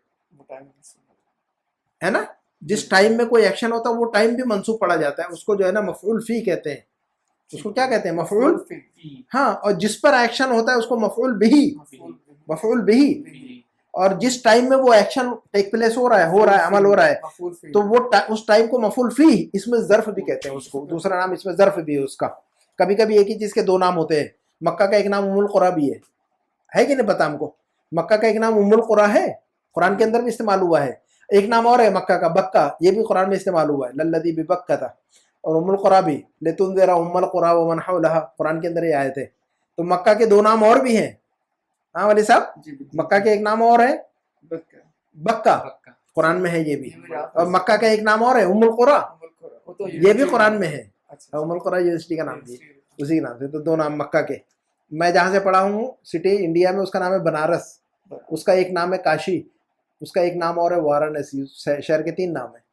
ना। जिस टाइम में कोई एक्शन होता है वो टाइम भी मंसूब पढ़ा जाता है, उसको जो है ना मफ़ऊल फी कहते हैं। उसको क्या कहते हैं? मफ़ऊल, हाँ। और जिस पर एक्शन होता है उसको मफ़ऊल बिही, मफ़ऊल बिही। और जिस टाइम में वो एक्शन टेक प्लेस हो रहा है अमल हो रहा है, तो वो उस टाइम को मफ़ऊल फी, इसमें ज़र्फ भी कहते हैं उसको, दूसरा नाम इसमें ज़र्फ भी है उसका। कभी कभी एक ही चीज़ के दो नाम होते हैं। मक्का का एक नाम उम्मुल क़ुरा भी है कि नहीं पता हमको? मक्का का एक नाम उम्मुल क़ुरा है, कुरान के अंदर भी इस्तेमाल हुआ है। एक नाम और है मक्का का, बक्का, ये भी कुरान में इस्तेमाल हुआ है, लल्लज़ी बिबक्का था। और उम्मुल क़ुरा भी, लितुनज़िरा उम्मल क़ुरा व मन हौलहा, कुरान के अंदर ये आए थे। तो मक्का के दो नाम और भी हैं, हाँ वाली साहब, मक्का के एक नाम और है बक्का, कुरान में है ये भी। और मक्का का एक नाम और है उम्मुल क़ुरा, ये भी कुरान में है। उम्मुल क़ुरा यूनिवर्सिटी का नाम भी उसी के नाम से। तो दो नाम मक्का के। मैं जहाँ से पढ़ा हूँ सिटी इंडिया में, उसका नाम है बनारस, उसका एक नाम है काशी, उसका एक नाम और है वाराणसी। शहर के 3 नाम है।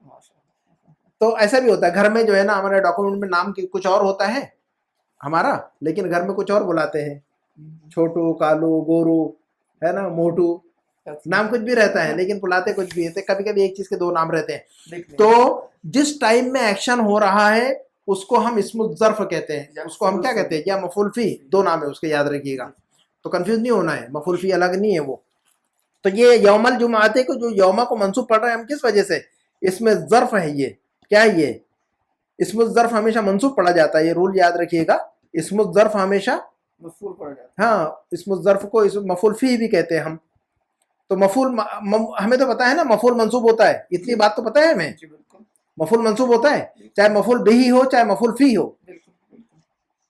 तो ऐसा भी होता है घर में जो है ना, हमारे डॉक्यूमेंट में नाम कुछ और होता है हमारा, लेकिन घर में कुछ और बुलाते हैं, छोटू, कालू, गोरू, है ना, मोटू, नाम कुछ भी रहता है लेकिन बुलाते कुछ भी है। कभी कभी एक चीज के 2 नाम रहते हैं। तो जिस टाइम में एक्शन हो रहा है उसको हम इस्मुल ज़र्फ कहते हैं, उसको हम क्या कहते हैं? या मफ़ऊल फी, 2 नाम है उसके, याद रखिएगा, तो कंफ्यूज नहीं होना है, मफ़ऊल फी अलग नहीं है वो। तो ये यौमल जुमाते को, जो यौमा को मंसूब पढ़ रहे हैं हम, किस वजह से? इसमें ज़र्फ है। ये क्या है? ये इसमुल ज़र्फ हमेशा मंसूब पढ़ा जाता है, ये रूल याद रखिएगा। इसमुल ज़र्फ हमेशा मफ़ऊल पढ़ा जाता है। हाँ, इसमुल ज़र्फ को मफ़ऊल फी भी कहते हैं हम। तो मफ़ऊल हमें तो पता है ना मफ़ऊल मंसूब होता है, इतनी बात तो पता है हमें, मफ़ऊल मंसूब होता है, चाहे मफ़ऊल बिही हो चाहे मफ़ऊल फी हो।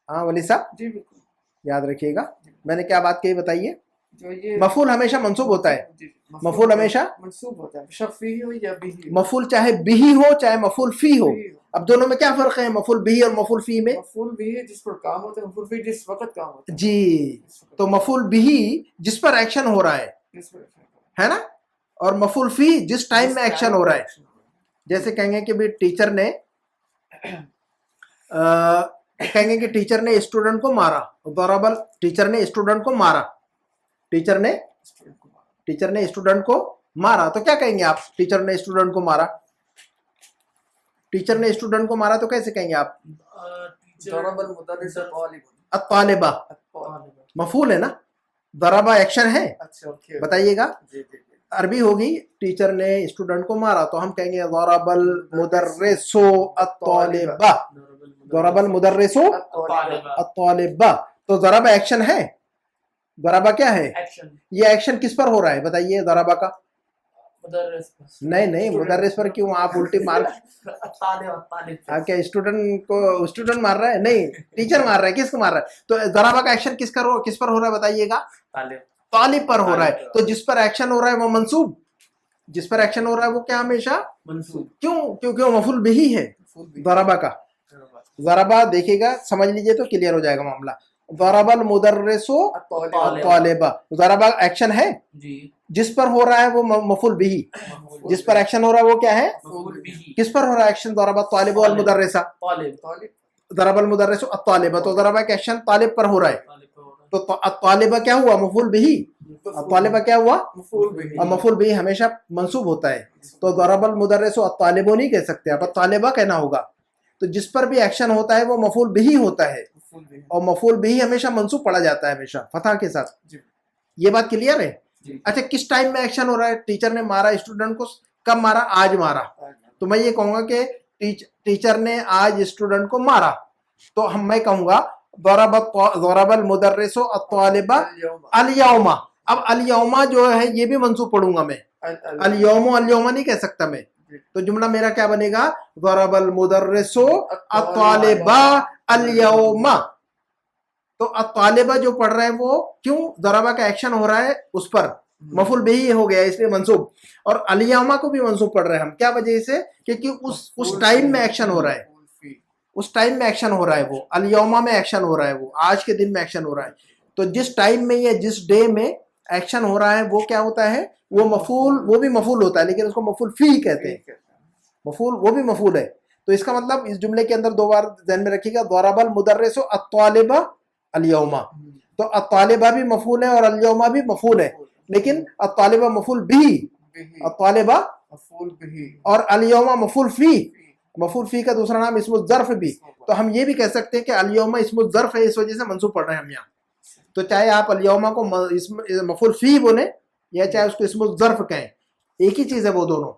हाँ वली साहब जी बिल्कुल, याद रखिएगा। मैंने क्या बात कही बताइए? जो ये मफ़ऊल हमेशा मंसूब होता है, मफ़ऊल हमेशा मंसूब होता है, शफ़ी हो या बिही हो। मफ़ऊल चाहे बिही हो चाहे मफ़ऊल फी हो। अब दोनों में क्या फ़र्क है मफ़ऊल बिही और मफ़ऊल फी में? मफ़ऊल बिही जिस पर काम होता है, मफ़ऊल फी जिस वक्त काम होता है। जी, तो मफ़ऊल बिही जिस पर एक्शन हो रहा है ना, और मफ़ऊल फी जिस टाइम में एक्शन हो रहा है। जैसे कहेंगे कि भी टीचर ने कहेंगे कि टीचर ने स्टूडेंट को मारा, दरबल, टीचर ने स्टूडेंट को मारा, टीचर ने स्टूडेंट को मारा, तो क्या कहेंगे आप? टीचर ने स्टूडेंट को मारा, टीचर ने स्टूडेंट को मारा तो कैसे कहेंगे आप? दरबल मुदर्रिस अत्तालिबा, मफ़ऊल है ना, दरबा एक्शन है। अच्छा ओके, बताइएगा। अरबी होगी, टीचर ने स्टूडेंट को मारा, तो हम कहेंगे दरबल मुदर्रिसु अत्तालिबा, दरबल मुदर्रिसु अत्तालिबा। तो दरबा एक्शन है, दरबा क्या है? एक्शन। ये एक्शन किस पर हो रहा है बताइए? दरबा का नहीं मुदर्रिस पर क्यों आप उल्टी मार तालिब क्या स्टूडेंट को स्टूडेंट मार रहा है? नहीं, टीचर मार रहा है। किसको मार रहा है? तो ज़राबा का एक्शन किस पर हो रहा है बताइएगा? तालिब पर हो रहा है। तो जिस पर एक्शन हो रहा है वो मंसूब, जिस पर एक्शन हो रहा है वो क्या हमेशा मंसूब। क्यों? क्योंकि वो मफूल बिही है ज़राबा का। ज़राबा देखिएगा, समझ लीजिए तो क्लियर हो जाएगा मामला। ज़रबल मुदर्रिसु तालिबा, ज़रबा एक्शन है जी, जिस पर हो रहा है वो मफूल बिही, जिस पर एक्शन हो रहा है वो क्या है? मफूल बिही। किस पर हो रहा है एक्शन? ज़रबा तालिबु वल मुदर्रिसा, तालिब ज़रबल मुदर्रिसु अत्तालिबा, तो ज़रबा का एक्शन तालिब पर हो रहा है। तो अत्तालिबा क्या हुआ? मफूल बिही। अत्तालिबा क्या हुआ? और मफूल बिही हमेशा मंसूब होता है। तो ज़रबल मुदर्रिसु अत्तालिबु नहीं कह सकते आप, अत्तालिबा कहना होगा। तो जिस पर भी एक्शन होता है वो मफूल बिही होता है, और मफूल बिही हमेशा मंसूब पढ़ा जाता है, हमेशा फतह के साथ। ये बात क्लियर है? अच्छा, किस टाइम में एक्शन हो रहा है? टीचर ने मारा स्टूडेंट को, कब मारा? आज मारा। तो मैं ये कहूंगा कि टीचर ने आज स्टूडेंट को मारा, तो मैं कहूंगा ज़रबल मुदर्रिसु अत्तालिबा अल यौमा। अब अल यौमा जो है ये भी मंसूब पढ़ूंगा मैं, अल यौमा नहीं कह सकता मैं। तो जुमला मेरा क्या बनेगा? ज़रबल मुदर्रिसु अत्तालिबा अल यौमा। तो अत्तालिबा जो पढ़ रहे हैं वो क्यों? ज़रबा का एक्शन हो रहा है उस पर, मफूल बिही हो गया इसलिए मंसूब। और अल यौमा को भी मंसूब पढ़ रहे हैं हम, क्या वजह से? क्योंकि उस टाइम में एक्शन हो रहा है, उस टाइम में एक्शन हो रहा है, वो अल यौमा में एक्शन हो रहा है, वो आज के दिन में एक्शन हो रहा है। तो जिस टाइम में या जिस डे में एक्शन हो रहा है वो क्या होता है? वो मफूल, वो भी मफूल होता है, लेकिन उसको मफूल फी कहते हैं। मफूल वो भी मफूल है। तो इसका मतलब इस जुमले के अंदर दो बार ध्यान में रखिएगा, ज़रबल मुदर्रिसु अत्तालिबा अल यौमा। तो अत्तालिबा भी मफूल है और अल यौमा भी मफूल है, लेकिन अत्तालिबा मफूल बिही, अत्तालिबा और अल यौमा मफूल फी। मफूल फी का दूसरा नाम इस्मुल ज़र्फ भी। तो हम ये भी कह सकते हैं कि अल यौमा इस्मुल ज़र्फ है, इस वजह से मंसूब पढ़ रहे हैं हम यहाँ। तो चाहे आप अल यौमा को मफूल फी बोले या चाहे उसको इस्मुल ज़र्फ कहें, एक ही चीज है वो दोनों।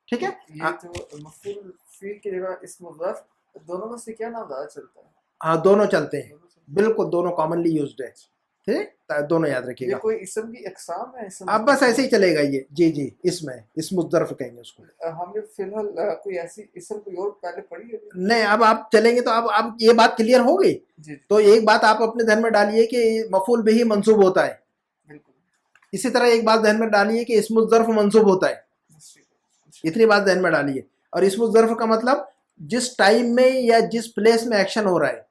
ठीक है? ये जो मफूल फी की जगह इस्मुल ज़र्फ, दोनों में से क्या नाम ज़्यादा चलता है? हाँ, दोनों चलते हैं, बिल्कुल दोनों कॉमनली यूज्ड है। ठीक, दोनों याद रखिएगा। ये कोई इसम की अक़साम है? इसम अब बस ऐसे ही चलेगा ये। जी जी, इसमें इस्मुल ज़र्फ कहेंगे उसको। हमने फिलहाल कोई ऐसी इसम कोई और पहले पढ़ी है? नहीं, अब आप चलेंगे तो अब ये बात क्लियर हो गई। तो एक बात आप अपने ध्यान में डालिए कि मफूल बिही मंसूब होता है। इसी तरह एक बात ध्यान में डालिए कि इस्मुल ज़र्फ मंसूब होता है। इतनी बात ध्यान में डालिए। और इस्मुल ज़र्फ का मतलब जिस टाइम में या जिस प्लेस में एक्शन हो रहा है।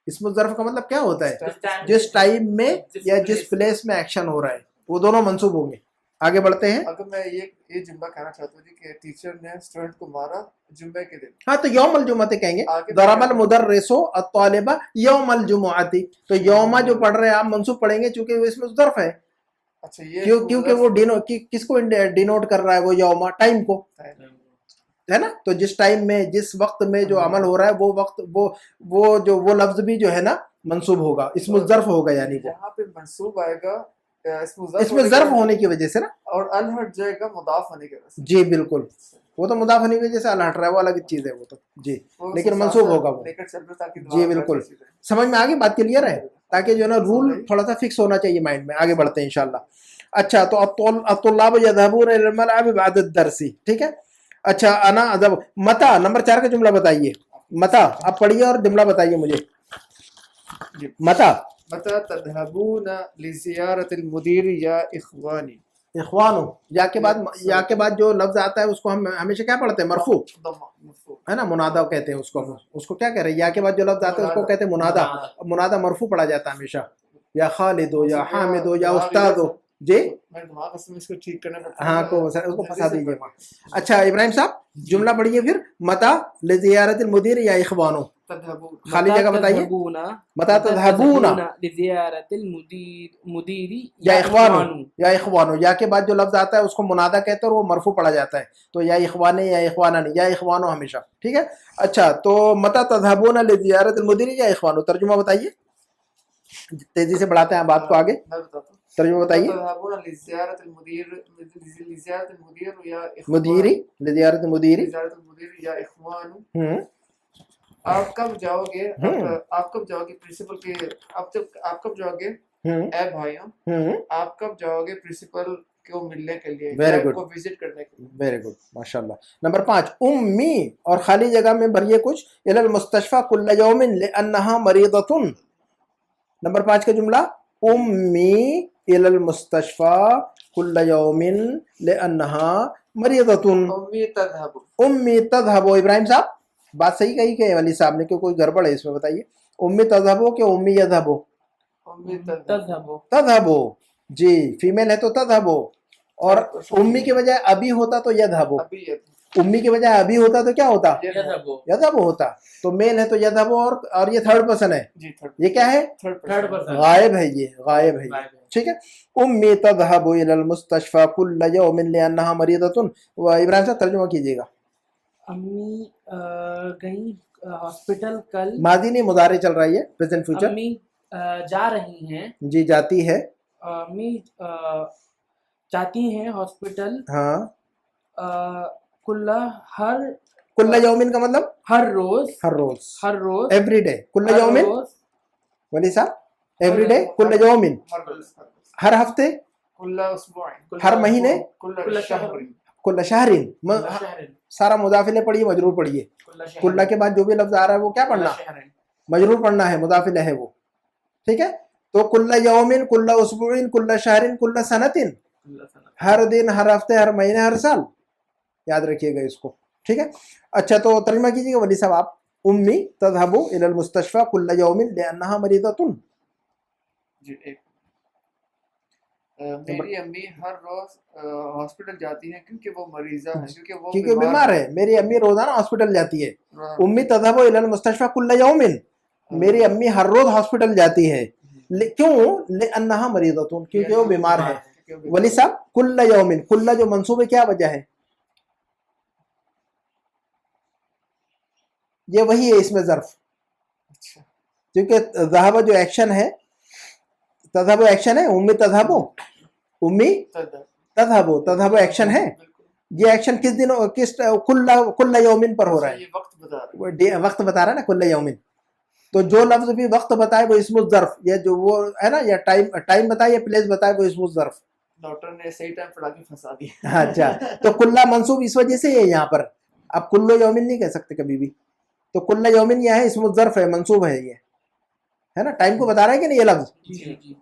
इस्मुल ज़र्फ का मतलब क्या होता है? जिस टाइम में या जिस प्लेस में एक्शन हो रहा है, वो दोनों मंसूब होंगे। आगे बढ़ते हैं। अगर मैं ये जुमला कहना चाहता हूँ कि टीचर ने स्टूडेंट को मारा जुम्मे के दिन, हाँ, तो यौमल जुमअती कहेंगे। ज़रबल मुदर्रिसु अत्तालिबा यौमल जुमुअती। तो यौमा जो पढ़ रहे हैं आप मंसूब पढ़ेंगे क्योंकि वो इसमें ज़र्फ है। अच्छा, ये क्योंकि वो किसको डिनोट कर रहा है? वो यौमा, टाइम को, है ना? तो जिस टाइम में जिस वक्त में जो अमल हो रहा है वो वक्त वो लफ्ज भी जो है ना मंसूब होगा, इसमें ज़र्फ होगा। यानी वो यहाँ पे मंसूब आएगा इसमें ज़र्फ होने की वजह से ना, और अल हट जाएगा मुदाफ होने की वजह से। जी बिल्कुल, वो तो मुदाफ होने की वजह से अल हट रहा है, वो अलग चीज़ है वो तो जी, लेकिन मंसूब होगा वो। जी बिल्कुल, समझ में आ गई बात? क्लियर है? ताकि जो है ना रूल थोड़ा सा फिक्स होना चाहिए माइंड में। आगे बढ़ते हैं इंशाल्लाह। अच्छा, तो अत्तुल्लाब यज़हबून इलल मलअब बअद अद-दर्सी। ठीक है? अच्छा, अना अदब मता, नंबर 4 का जुमला बताइए। मता आप पढ़िए और जुमला बताइए मुझे। मता तज़हबून लिज़ियारतिल मुदीर या इख्वानी। इख्वानु, या के बाद जो लफ्ज आता है उसको हम हमेशा क्या पढ़ते हैं? मरफू, है ना? मुनादा कहते हैं उसको क्या कह रहे हैं? या के बाद जो लफ्ज आता है उसको कहते हैं मुनादा। मुनादा मरफू पढ़ा जाता है हमेशा, या खालिदो या हामिदो या उस्तादो। जी, इसको ठीक करना पड़ता है। हाँ, उसको फंसा दीजिए। अच्छा इब्राहिम साहब, जुमला पढ़िए फिर। मता लिज़ियारतिल मुदीर या इख्वानु, खाली जगह बताइए। मता तज़हबूना लिज़ियारतिल मुदीरी या इख्वानु। या इख्वानु, या के बाद जो लफ्ज आता है उसको मुनादा कहते हैं और वो मरफू पढ़ा जाता है। तो या इख्वाने या इख्वानानी, या इख्वानो हमेशा। ठीक है? अच्छा, तो मता तज़हबूना लिज़ियारतिल मुदीर या इख्वानु, तर्जुमा बताइए। तेजी से बढ़ाते हैं बात को आगे, तर्जुमा बताइए। मुदीरी लिज़ियारतिल मुदीरी या इख्वानु। आप कब जाओगे प्रिंसिपल के, आप कब जाओगे ए भाइयों, आप कब जाओगे प्रिंसिपल کہ وہ ملنے کے لیے Very یا good. کو وزٹ کرنے کے لیے. ویری گڈ ماشاء اللہ. نمبر 5 امی اور خالی جگہ میں بھریے کچھ الی المستشفى كل يوم لانها مريضة. نمبر 5 کا جملہ امی الی المستشفى كل يوم لانها مريضة. امی تذهب. امی تذهب. ابراہیم صاحب بات صحیح کہی کہ ولی صاحب نے کہ کوئی گڑبڑ ہے اس میں بتائیے. امی تذهب کہ امی یذهب؟ امی تذهب. تذهب. تذهب جی فیمیل ہے تو تذهب اور امی کے بجائے ابھی ہوتا تو یذهب. ابھی یہ امی کے بجائے ابھی ہوتا تو کیا ہوتا؟ يذهب. یذهب ہوتا. تو میل ہے تو یذهب اور یہ تھرڈ پرسن ہے. جی تھرڈ یہ کیا ہے؟ Third person. غائب ہے. یہ غائب ہے یہ. ٹھیک ہے. امی تذهب الى المستشفى كل يوم لانها مريضة. و ابراہیم صاحب ترجمہ کیجیے گا. امی گئی ہاسپٹل کل. ماضی نہیں مضارع چل رہا ہے یہ پریزنٹ فیوچر. امی جا رہی ہیں. جی جاتی ہے. امی جاتی ہیں ہاسپٹل. ہاں کلّا ہر کل یومن کا مطلب ہر روز. ہر روز ہر روز. Every day. کل ہر یومن روز. ولی صاحب ایوری ڈے. کل یومن ہر ہفتے. کل اسبوع. ہر مہینے. کل شہر. کل شہرین. سارا مضافلے پڑھیے مجرور پڑھیے. کلّا کے بعد جو بھی لفظ آ رہا ہے وہ کیا پڑھنا؟ مجرور پڑھنا ہے. مضافلہ ہے وہ. ٹھیک ہے. تو کل یومن کل اسبوعین کل شہرین کل سنتین. ہر دن ہر ہفتے ہر مہینے ہر سال. یاد رکھیے گا اس کو. ٹھیک ہے. اچھا تو ترجمہ کیجیے گا ولی صاحب آپ. امی تذهب الى المستشفى كل يوم لانها مريضة. جی ایک میری امی ہر روز ہاسپٹل جاتی ہیں کیونکہ وہ مریضہ ہے کیونکہ بیمار ہے. میری امی روزانہ ہاسپٹل جاتی ہے. امی تذهب الى المستشفى كل يوم. میری امی ہر روز ہاسپٹل جاتی ہے. کیوں؟ لانها مريضة کیونکہ وہ بیمار ہے. ولی صاحب کل یوم کل جو منصوب ہے کیا وجہ ہے؟ یہ وہی ہے اس میں ظرف. کیونکہ ذهب جو ایکشن ہے تذهب ایکشن ہے. امی تذهب امی تذهب تذهب ایکشن ہے. یہ ایکشن کس دن کس کل یومن پر ہو رہا ہے. یہ وقت بتا رہا ہے. وقت بتا رہا ہے نا کل یومن. تو جو لفظ بھی وقت بتائے وہ اسم الظرف. یہ جو وہ ہے نا یا ٹائم بتائے یا پلیس بتائے وہ اسم الظرف. ڈاکٹر نے صحیح ٹائم پڑھا کے پھنسا دیا. اچھا تو کلّا منصوب اس وجہ سے ہے یہاں پر. آپ کل یومن نہیں کہہ سکتے کبھی بھی. تو کل یومن یہ ہے اسم الظرف ہے منصوب ہے یہ ہے نا. ٹائم کو بتا رہا ہے کہ نہیں یہ لفظ.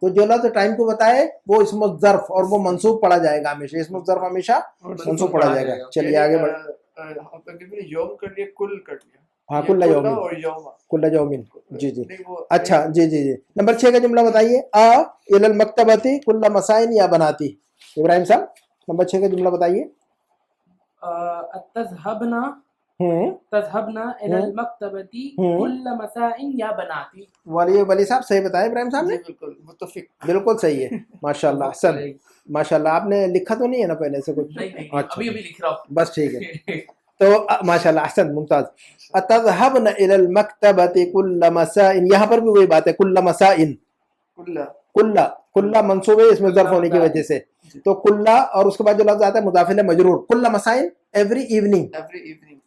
تو جو لفظ ٹائم کو بتائے وہ اسم الظرف اور وہ منصوب پڑھا جائے گا ہمیشہ. اسم الظرف ہمیشہ منصوب پڑھا جائے گا. چلیے آگے بڑھ. یوم کر لیا کل کر لیا. ہاں کل یومن اور یوم کل یومن. جی جی اچھا جی جی جی. نمبر 6 کا جملہ بتائیے. الی المکتبۃ کل مساء یا بناتی. ابراہیم صاحب نمبر 6 کا جملہ بتائیے. تذهبنا الى المکتبۃ کل مساء یا بناتی. ولی صاحب صحیح بتایا ابراہیم صاحب نے. بالکل متفق. بالکل صحیح ہے. ماشاء اللہ احسن. ماشاء اللہ آپ نے لکھا تو نہیں ہے نا پہلے سے کچھ؟ ابھی لکھ رہا ہوں. بس ٹھیک ہے. تو ماشاء اللہ احسن ممتاز. تذهبن الى المکتبۃ کل مساء. یہاں پر بھی وہی بات ہے کل مساء. کل منصوب ہے اس میں ظرف ہونے کی وجہ سے. تو کل اور اس کے بعد جو لفظ آتا ہے مضاف الیہ مجرور. کل مساء ایوری ایوننگ.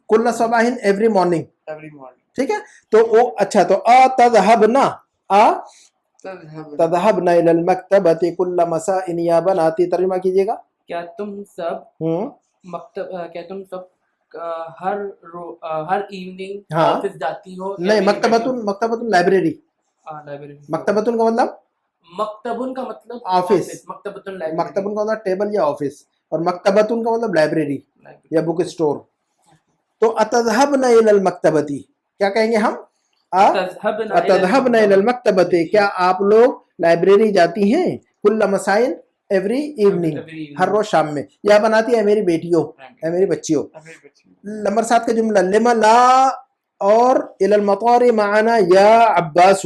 کل صباح ایوری مارننگ. ٹھیک ہے. تو وہ اچھا تو تذهبنا تذهبنا الى المکتبۃ کل مساء یا بناتی. ترجمہ کیجیے گا. کیا تم سب ہر ایوننگ آفس جاتی ہو؟ نہیں مکتبۃ لائبریری. مکتبۃ کا مطلب مکتبن کا مطلب آفس. مکتبن کا مطلب ٹیبل یا آفس اور مکتبۃ کا مطلب لائبریری یا بک اسٹور. تو اتذهبن الى المکتبۃ کیا کہیں گے ہم؟ اتذهبن الى المکتبۃ کیا آپ لوگ لائبریری جاتی ہیں؟ کل مساء ایوری ایوننگ ہر روز شام میں. یا بناتی ہے میری بیٹیوں اے میری بچیوں. نمبر 7 کا جملہ لما لا اور الى المطار معنا یا عباس.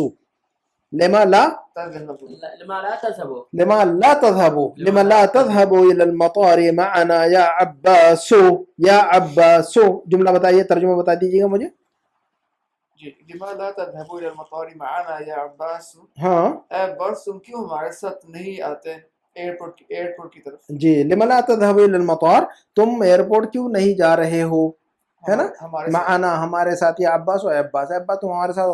لما لا تذهب الى المطار معنا یا عباس. یا عباس جملہ بتائیے. ترجمہ بتا دیجیے گا مجھے. لما لا تذهب الى المطار معنا یا عباس. ہاں اے عباس تم کیوں ہمارے ساتھ نہیں آتے ایئرپورٹ کی طرف. جی لما لا تذهب الى المطار تم ایئرپورٹ کیوں نہیں جا رہے ہو ہے نا. معنا ہمارے ساتھ. یا عباس و عباس تم ہمارے ساتھ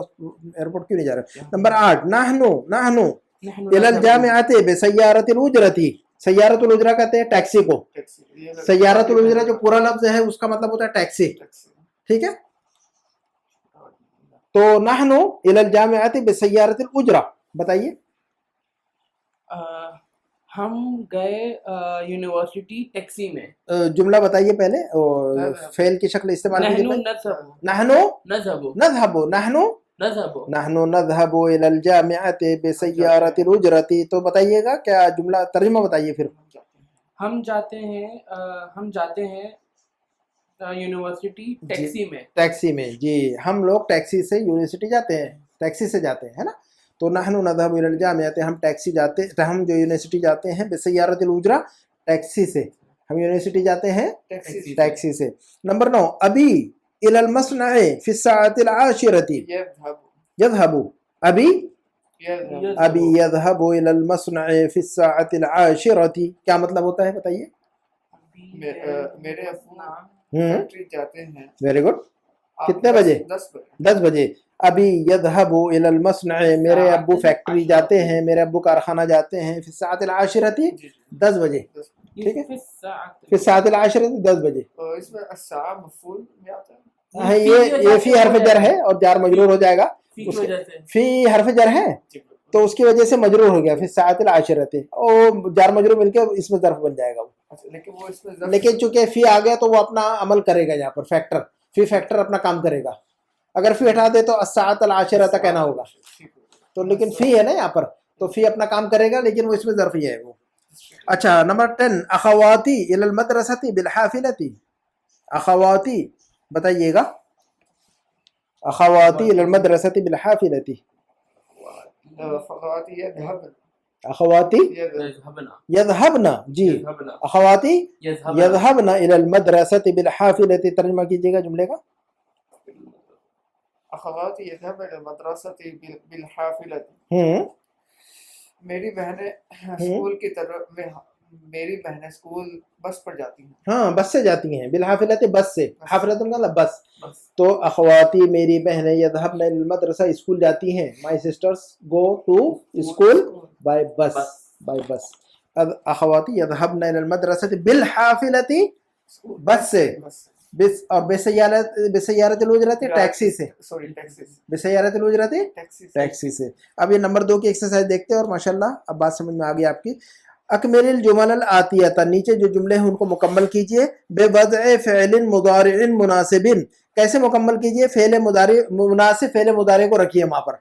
ایئرپورٹ کیوں نہیں جا رہے. نمبر 8 نحن الى الجامعۃ بسیارۃ الاجرۃ. सय्यारतुल उजरा कहते हैं टैक्सी को, टैक्सी, सय्यारतुल उजरा जो पूरा लफ्ज है उसका मतलब होता है टैक्सी, ठीक है। तो नहनु इलल जामिअति बिसय्यारतिल उजरा, बताइए। हम गए यूनिवर्सिटी टैक्सी में। जुमला बताइए पहले, और फेल की शक्ल इस्तेमाल कीजिए। नहनु नज़हबु, नहनु नज़हबु, नज़हबु, नहनु नज़हबु, नहनु नज़हबु इलल जामिअति बिसय्यारतिल उजरति। तो बताइएगा क्या जुमला, तर्जुमा बताइए फिर। हम जाते हैं यूनिवर्सिटी टैक्सी में। टैक्सी में, जी, हम लोग टैक्सी से यूनिवर्सिटी जाते हैं, टैक्सी से जाते हैं, है ना। तो नहनु नज़हबु इलल जामिअति, हम टैक्सी जाते, हम जो यूनिवर्सिटी जाते हैं, बिसय्यारतिल उजरा, टैक्सी से, हम यूनिवर्सिटी जाते हैं टैक्सी से। नंबर 9, अभी इलल मस्नअ फी साअतिल आशिरति यज़हबु, अभी यज़हबु इलल मस्नअ फी साअतिल आशिरति, क्या मतलब होता है बताइए। मेरे अब्बू फैक्ट्री जाते हैं। Very good. कितने बजे? 10 बजे। अभी यज़हबु इलल मस्नअ, मेरे अब्बू फैक्ट्री जाते हैं, मेरे अब्बू कारखाना जाते हैं, फी साअतिल आशिरति, 10 बजे, ठीक है। फी साअतिल आशिरति 10 बजे। तो इसमें अस्सा मफूल में आता है। हाँ, ये फी हर्फ जर है और जार मजरूर हो जाएगा। फी हर्फ जर है तो उसकी वजह से मजरूर हो गया, फिर साअतिल आशिरति, और जार मजरूर मिलकर इसमें ज़र्फ बन जाएगा वो। लेकिन चूंकि फी आ गया तो वो अपना अमल करेगा, यहाँ पर फैक्टर, फी फैक्टर अपना काम करेगा। अगर फी हटा दे तो अस्साअतिल आशिरता कहना होगा, तो लेकिन फी है ना यहाँ पर, तो फी अपना काम करेगा, लेकिन वो इसमें ज़र्फ ही है वो। अच्छा, नंबर 10, अखवाती इलल मदरसती बिल हाफिलती, अखवाती बताइएगा। अखवाती इलल मदरसती बिल हाफिलती, अखवाती यज़हबना, जी, अखवाती यज़हबना इलल मदरसती बिल हाफिलती, तर्जुमा कीजिएगा जुमले का। अखवाती यज़हबना इलल मदरसती बिल हाफिलती, मेरी बहनें स्कूल की तरफ में, मेरी बहनें स्कूल बस पर जाती हैं। हाँ, बस से जाती हैं, बिल हाफिलती, बस से, हाफिलत मतलब बस। तो अखवाती मेरी बहनें यज़हबना इलल मदरसा, स्कूल जाती हैं, my sisters go to school by bus, by bus. अब अखवाती यज़हबना इलल मदरसा बिल हाफिलती, बस से, और बिसय्यारतिल उजरति, टैक्सी से, बिसय्यारतिल उजरति, टैक्सी से। अब ये नंबर 2 की एक्सरसाइज देखते हैं और माशाल्लाह अब बात समझ में आ गई आपकी। अकमिलिल जुमलल आतियता, नीचे जो जुमले हैं उनको मुकम्मल कीजिए। बेवज़अ फ़िअलिन मुदारिइन मुनासिबिन, कैसे मुकम्मल कीजिए? फ़ेल मुदारि, मुनासिब फ़ेल मुदारि को रखिए वहाँ पर,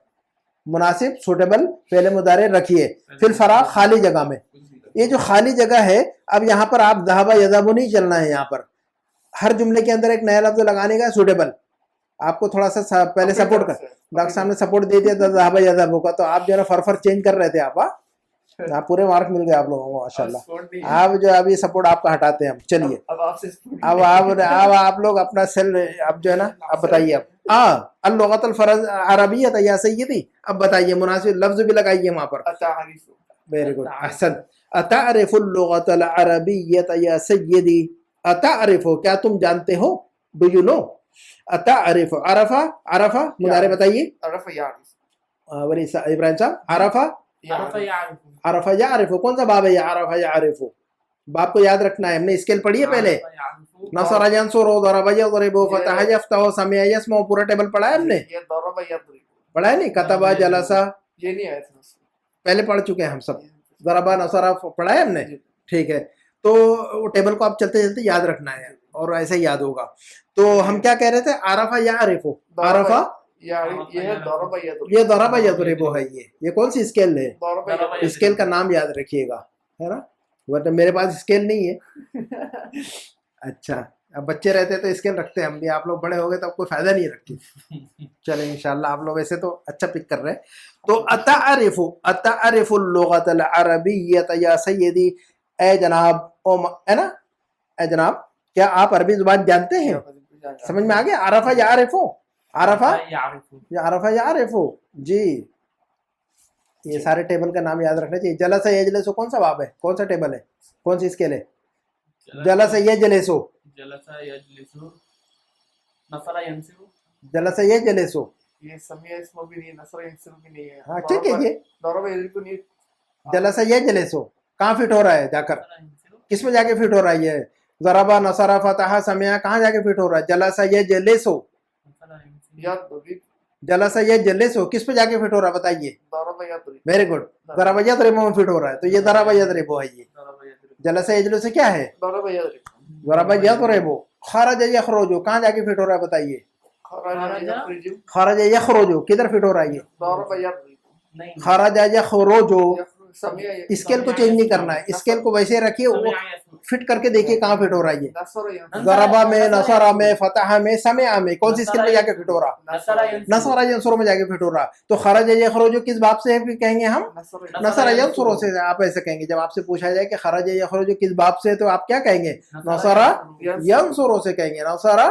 मुनासिब सूटेबल फ़ेल मुदारि रखिए। फिल फराग, खाली जगह में, ये जो खाली जगह है, अब यहाँ पर आप ज़हबा यज़हबु नहीं चलना है, यहाँ पर हर जुमले के अंदर एक नया लफ्ज़ लगाने का सूटेबल। आपको थोड़ा सा पहले सपोर्ट कर, डॉक्टर साहब ने सपोर्ट दे दिया था ज़हबा यज़हबु का, तो आप जो है फर चेंज कर रहे थे आप पूरे मार्क मिल गए आप लोगों को माशाल्लाह। आप जो अभी सपोर्ट आपका हटाते हैं हम। चलिए अब आप लोग अपना सेल, अब जो है ना, अब बताइए। अब अल-लुग़तुल अरबिय्यत या सय्यदी, अब बताइए, मुनासिब लफ्ज़ भी लगाइए वहाँ पर। वेरी गुड, अहसन। अतारिफुल लुग़तुल अरबिय्यत या सय्यदी, अतारिफु, क्या तुम जानते हो, डू यू नो। अतारिफु, अरफा, अरफा मुदारे बताइए। इब्राहिम साहब, अरफा, अरफा यारिफु, कौन सा बाब है ये अरफा यारिफु? बाब को याद रखना है, हमने स्केल पढ़ी है पहले। नसरा यंसुरु, दरबा यज़रिबु, फतह यफ्तहु, समिअ यस्मउ, पूरा टेबल पढ़ा है हमने, पढ़ा है नहीं? कतबा जलसा, ये नहीं आया था, पहले पढ़ चुके हैं हम सब। दरबा नसरा पढ़ा है हमने, ठीक है। तो वो टेबल को आप चलते चलते याद रखना है और ऐसे ही याद होगा। तो हम क्या कह रहे थे? अरफा यारिफु, अरफा, ये दरबा यज़रिबु है, ये कौन सी स्केल है? स्केल का नाम याद रखिएगा, है ना, वरना मेरे पास स्केल नहीं है। अच्छा, अब बच्चे रहते तो स्केल रखते हैं हम भी, आप लोग बड़े हो गए तो अब कोई फायदा नहीं रखती। चले इंशाल्लाह, आप लोग वैसे तो अच्छा पिक कर रहे हैं। तो अतारिफुल लुग़तुल अरबिय्यत या सय्यदी, ए जनाब, ओ है ना, ए जनाब, क्या आप अरबी जुबान जानते हैं? समझ में आ गया? अरफा यारिफु, अरफा यारिफु, जी, ये सारे टेबल का नाम याद रखना चाहिए। जलसा यजलिसु कौन सा बाब है, कौन सा टेबल है, कौन सी स्केल है? जलसा यजलिसु, जलसा यजलिसु, नसरा यंसिरु, जलसा यजलिसु, ये समिया इसमें भी नहीं है, नसरा यंसिरु भी नहीं है। हाँ ठीक है, ये दरबा यज़रिबु नहीं, जलसा यजलिसु, کہاں فٹ ہو رہا ہے جا کر, کس میں جا کے فٹ ہو رہا ہے یہ؟ ضربا نصرا فتح سمع کہاں جا کے فٹ ہو رہا ہے؟ جلسہ یجلسو, جلسہ یجلسو کس پہ جا کے فٹ ہو رہا ہے بتائیے؟ ویری گڈ, ضرب یضرب میں فٹ ہو رہا ہے, تو یہ ضرب یضرب ہے. یہ جلسہ یجلسو کیا ہے؟ ضرب یضرب. خرج یخرج کہاں جا کے فٹ ہو رہا ہے بتائیے؟ خرج یخرج کدھر فٹ ہو رہا ہے یہ؟ خرج یخرج. اسکیل کو چینج نہیں کرنا ہے, اسکیل کو ویسے رکھیے, وہ فٹ کر کے دیکھیے کہاں فٹ ہو رہا ہے یہ. ضربہ میں, نصرہ میں, فتح میں, سمع میں, کون سی اسکیل میں جا کے فٹ ہو رہا؟ نصرہ ینصر میں جا کے فٹ ہو رہا. تو خرج یخرج کس باب سے ہے کہیں گے ہم؟ نصرہ ینصر سے. آپ ایسے کہیں گے, جب آپ سے پوچھا جائے کہ خرج یخرج کس باب سے, تو آپ کیا کہیں گے؟ نصرہ ینصر سے کہیں گے, نصرہ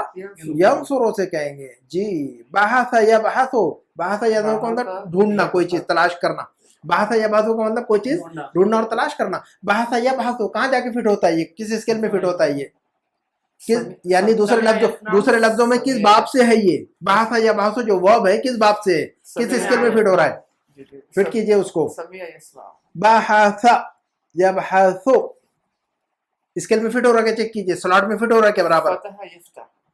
ینصر سے کہیں گے. جی. بحث یبحث, بحث یبحث کو مطلب ڈھونڈنا, کوئی چیز تلاش کرنا. بحث یبحث کا مطلب کوئی چیز ڈھونڈنا اور تلاش کرنا. بحث یبحث کہاں جا کے فٹ ہوتا ہے یہ؟ کس اسکیل میں فٹ ہوتا ہے یہ؟ یعنی دوسرے لفظوں میں کس باب سے ہے یہ؟ بحث یبحث جو ورب ہے کس باب سے ہے, کس اسکیل میں فٹ ہو رہا ہے؟ فٹ کیجئے اس کو. بحث یبحث اسکیل میں فٹ ہو رہا ہے, چیک کیجئے سلاٹ میں فٹ ہو رہا ہے کیا برابر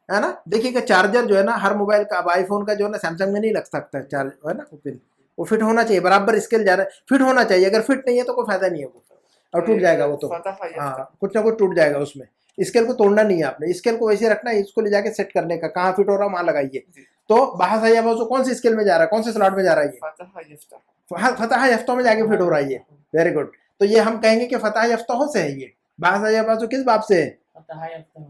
ہے نا. دیکھیے کہ چارجر جو ہے نا ہر موبائل کا, اب آئی فون کا جو ہے نا سیمسنگ میں نہیں لگ سکتا چارج ہے نا, وہ فٹ ہونا چاہیے برابر اسکیل جا رہا ہے, فٹ ہونا چاہیے. اگر فٹ نہیں ہے تو کوئی فائدہ نہیں ہے, وہ اور ٹوٹ جائے گا وہ, تو ہاں کچھ نہ کچھ ٹوٹ جائے گا اس میں. اسکیل کو توڑنا نہیں ہے آپ نے, اسکیل کو ویسے رکھنا ہے, اس کو لے جا کے سیٹ کرنے کا, کہاں فٹ ہو رہا ہے وہاں لگائیے. تو بحث یبحث کون سی اسکیل میں جا رہا ہے, کون سے سلاٹ میں جا رہا ہے یہ؟ فتح یفتح میں جا کے فٹ ہو رہا ہے یہ. Very good. تو یہ ہم کہیں گے کہ فتح یفتح سے ہے یہ. بحث یبحث کس باب سے ہے؟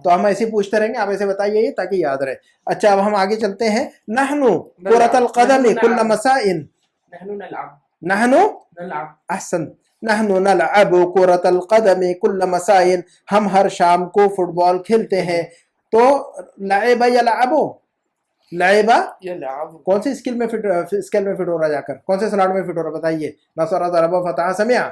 تو ہم ایسے پوچھتے رہیں گے, آپ ایسے بتائیے تاکہ یاد رہے. اچھا اب ہم آگے چلتے ہیں. نحن کرۃ القدم کل مساء, نحن احسن, نحن نلعب کرۃ القدم کل مساء, ہم ہر شام کو فٹ بال کھیلتے ہیں. تو لعب یلعب, لعب کون سے اسکیل میں فٹ ہو رہا ہے جا کر, کون سے سلاٹ میں فٹ ہو رہا ہے بتائیے؟ نصر, ضرب, فتح, سمع.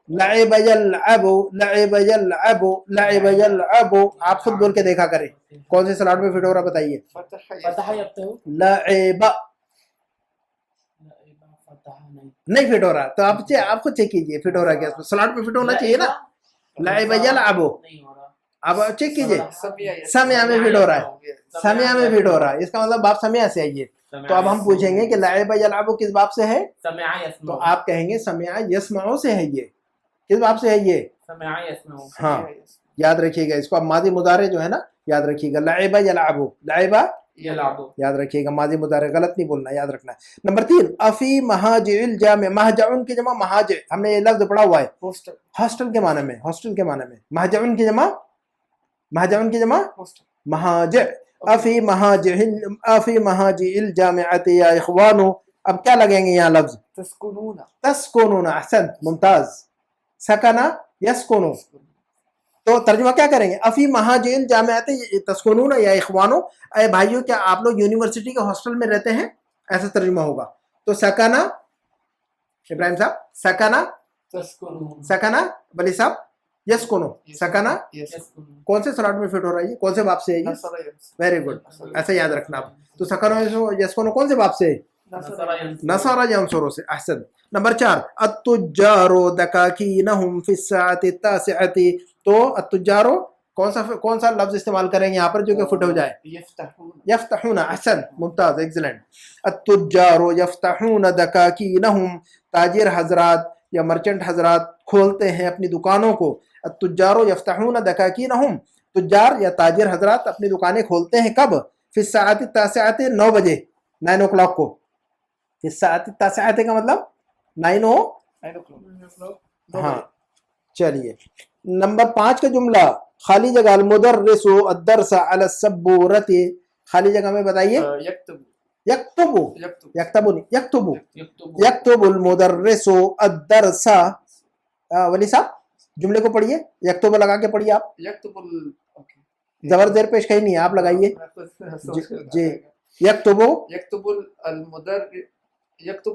لعب یلعب, لعب یلعب, لعب یلعب. آپ خود بول کے دیکھا کریں کون سے سلاٹ میں فٹ ہو رہا ہے بتائیے؟ لعب نہیں فٹ ہو رہا, تو آپ خود چیک کیجئے فٹ ہو رہا ہے کیا, سلاٹ میں فٹ ہونا چاہیے نا. لعب یلعب, اب چیک کیجئے سمع میں فٹ ہو رہا ہے, سمع میں فٹ ہو رہا ہے, اس کا مطلب باب سمع سے آئیے. تو اب ہم پوچھیں گے کہ لعب یلعب کس باب سے ہے, تو آپ کہیں گے سمع یسمع سے ہے. یہ کس باب سے ہے یہ؟ ہاں یاد رکھیے گا اس کو. اب ماضی مضارع جو ہے نا یاد رکھیے گا, لعب یلعب, لعب یاد رکھیے گا, ماضی مضارع غلط نہیں بولنا, یاد رکھنا ہے. نمبر 3, افی مہاجع الجامع, مہجعن کی جمع مہاجع, ہم نے یہ لفظ پڑھا ہوا ہے ہاسٹل کے معنی میں, ہاسٹل کے معنی میں. مہجعن کی جمع, مہجعن کی جمع مہاجع. افی مہاجع, افی مہاجع الجامعۃ یا اخوانو, اب کیا لگیں گے یہاں لفظ؟ تسکنون, تسکنون, احسن, ممتاز. سکنا یسکنو, تو ترجمہ کیا کریں گے؟ افی مہاجع الجامعۃ تسکنون یا اخوانو, اے بھائیو کیا آپ لوگ یونیورسٹی کے ہاسٹل میں رہتے ہیں, ایسا ترجمہ ہوگا. تو سکنا, ابراہیم صاحب, سکنا, سکنا, ولی صاحب, یسکنو, سکنا کون سے سلاٹ میں فٹ ہو رہا ہے یہ, کون سے باب سے ہے یہ؟ ویری گڈ, ایسا یاد رکھنا آپ. تو سکنا یسکنو کون سے باب سے ہے؟ نصر ینصر سے. احسن. نمبر 4, التجار دکاکینہم فی الساعۃ التاسعۃ, تو التجار کون سا لفظ استعمال کریں گے یہاں پر جو کہ فٹ ہو جائے؟ یفتحون, احسن, ممتاز, ایکسلنٹ. التجار یفتحون دکاکینہم, تاجر حضرات یا مرچنٹ حضرات کھولتے ہیں اپنی دکانوں کو. التجار یفتحون دکاکینہم, تجار یا تاجر حضرات اپنی دکانیں کھولتے ہیں کب؟ فی الساعۃ التاسعۃ, 9 بجے, 9 o'clock کو. فی الساعۃ التاسعۃ کا مطلب 9 ہاں. چلیے نمبر 5 کا جملہ, خالی جگہ, المدرس الدرس علی السبورۃ, خالی جگہ میں بتائیے. یکتب, یکتب نہیں, یکتب, یکتب المدرس الدرس. ولی صاحب جملے کو پڑھیے, یکتب لگا کے پڑھیے آپ, زبر زیر پیش کہیں نہیں ہے, آپ لگائیے. جی, یکتب, یکتب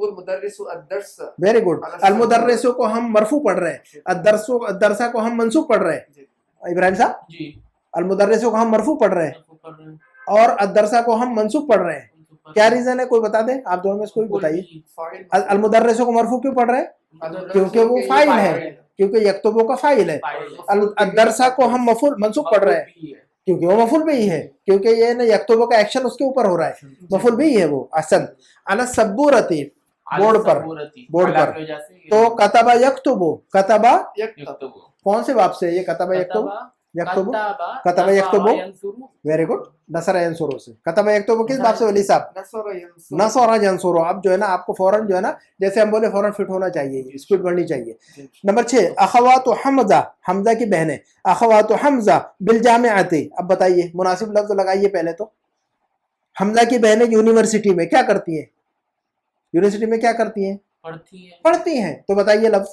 المدرس الدرس, ویری گڈ. المدرس کو ہم مرفوع پڑھ رہے ہیں, الدرس کو ہم منصوب پڑھ رہے ہیں. ابراہیم صاحب جی, المدرس کو ہم مرفوع پڑھ رہے ہیں اور الدرس کو ہم منصوب پڑھ رہے ہیں. کیا ریزن ہے کوئی بتا دیں, آپ دونوں میں سے کوئی بتائیے. المدرس کو مرفوع کیوں پڑھ رہے ہیں؟ کیونکہ وہ فاعل ہے. क्योंकि यक्तुबु का फाइल है, अल-दरसा को हम मफूल मंसूब पढ़ रहे हैं क्योंकि वो मफूल भी ही है, क्योंकि ये ना यक्तुबु का एक्शन उसके ऊपर हो रहा है, मफूल भी ही है वो। असन अला सबूरती बोर्ड पर तो कतबा यक्तुबु, कतबा कौन से बाब से ये कतबा यक्तुबु, यक्तुबु कतबा यक्तुबु, वेरी गुड, नसरा यंसुरु से। कतबा यक्तुबु किस बाब से वली साहब, नसरा यंसुरु। अब जो है ना आपको फौरन जो है ना जैसे हम बोले फौरन फिट होना चाहिए, स्पीड बढ़नी चाहिए। नंबर 6 अखवातु हमजा, हमजा की बहनें, अखवातु हमजा बिल जामिअती। अब बताइए मुनासिब लफ्ज लगाइए पहले तो। हमजा की बहनें यूनिवर्सिटी में क्या करती हैं, यूनिवर्सिटी में क्या करती हैं, पढ़ती हैं। तो बताइए लफ्ज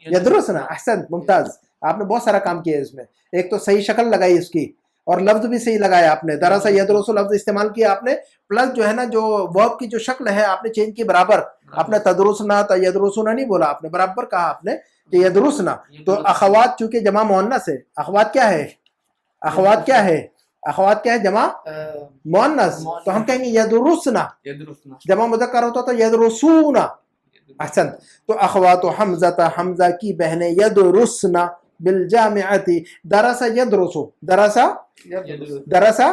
यदरुसना। अहसन, मुमताज, आपने बहुत सारा काम किया है इसमें। एक तो सही शक्ल लगाई इसकी और लफ्ज भी सही लगाया आपने, दरअसल यदरुसु लफ्ज इस्तेमाल किया आपने, प्लस जो है ना जो वर्ब की जो शक्ल है आपने चेंज की बराबर। आपने तदरुसना यदरुसुना नहीं बोला, आपने बराबर कहा आपने कि यदरुसना। तो अखवात चूंकि जमा मुअन्नस है, अखवात क्या है, अखवात क्या है, अखवात क्या है, जमा मुअन्नस, तो हम कहेंगे यदरुसना। जमा मुज़क्कर होता तो यदरुसूना। अहसन, तो अखवात हमज़ा, हमज़ा की बहनें, यदरुसना बिल जामिअती, दरसा यदरुसु, दरसा दरसा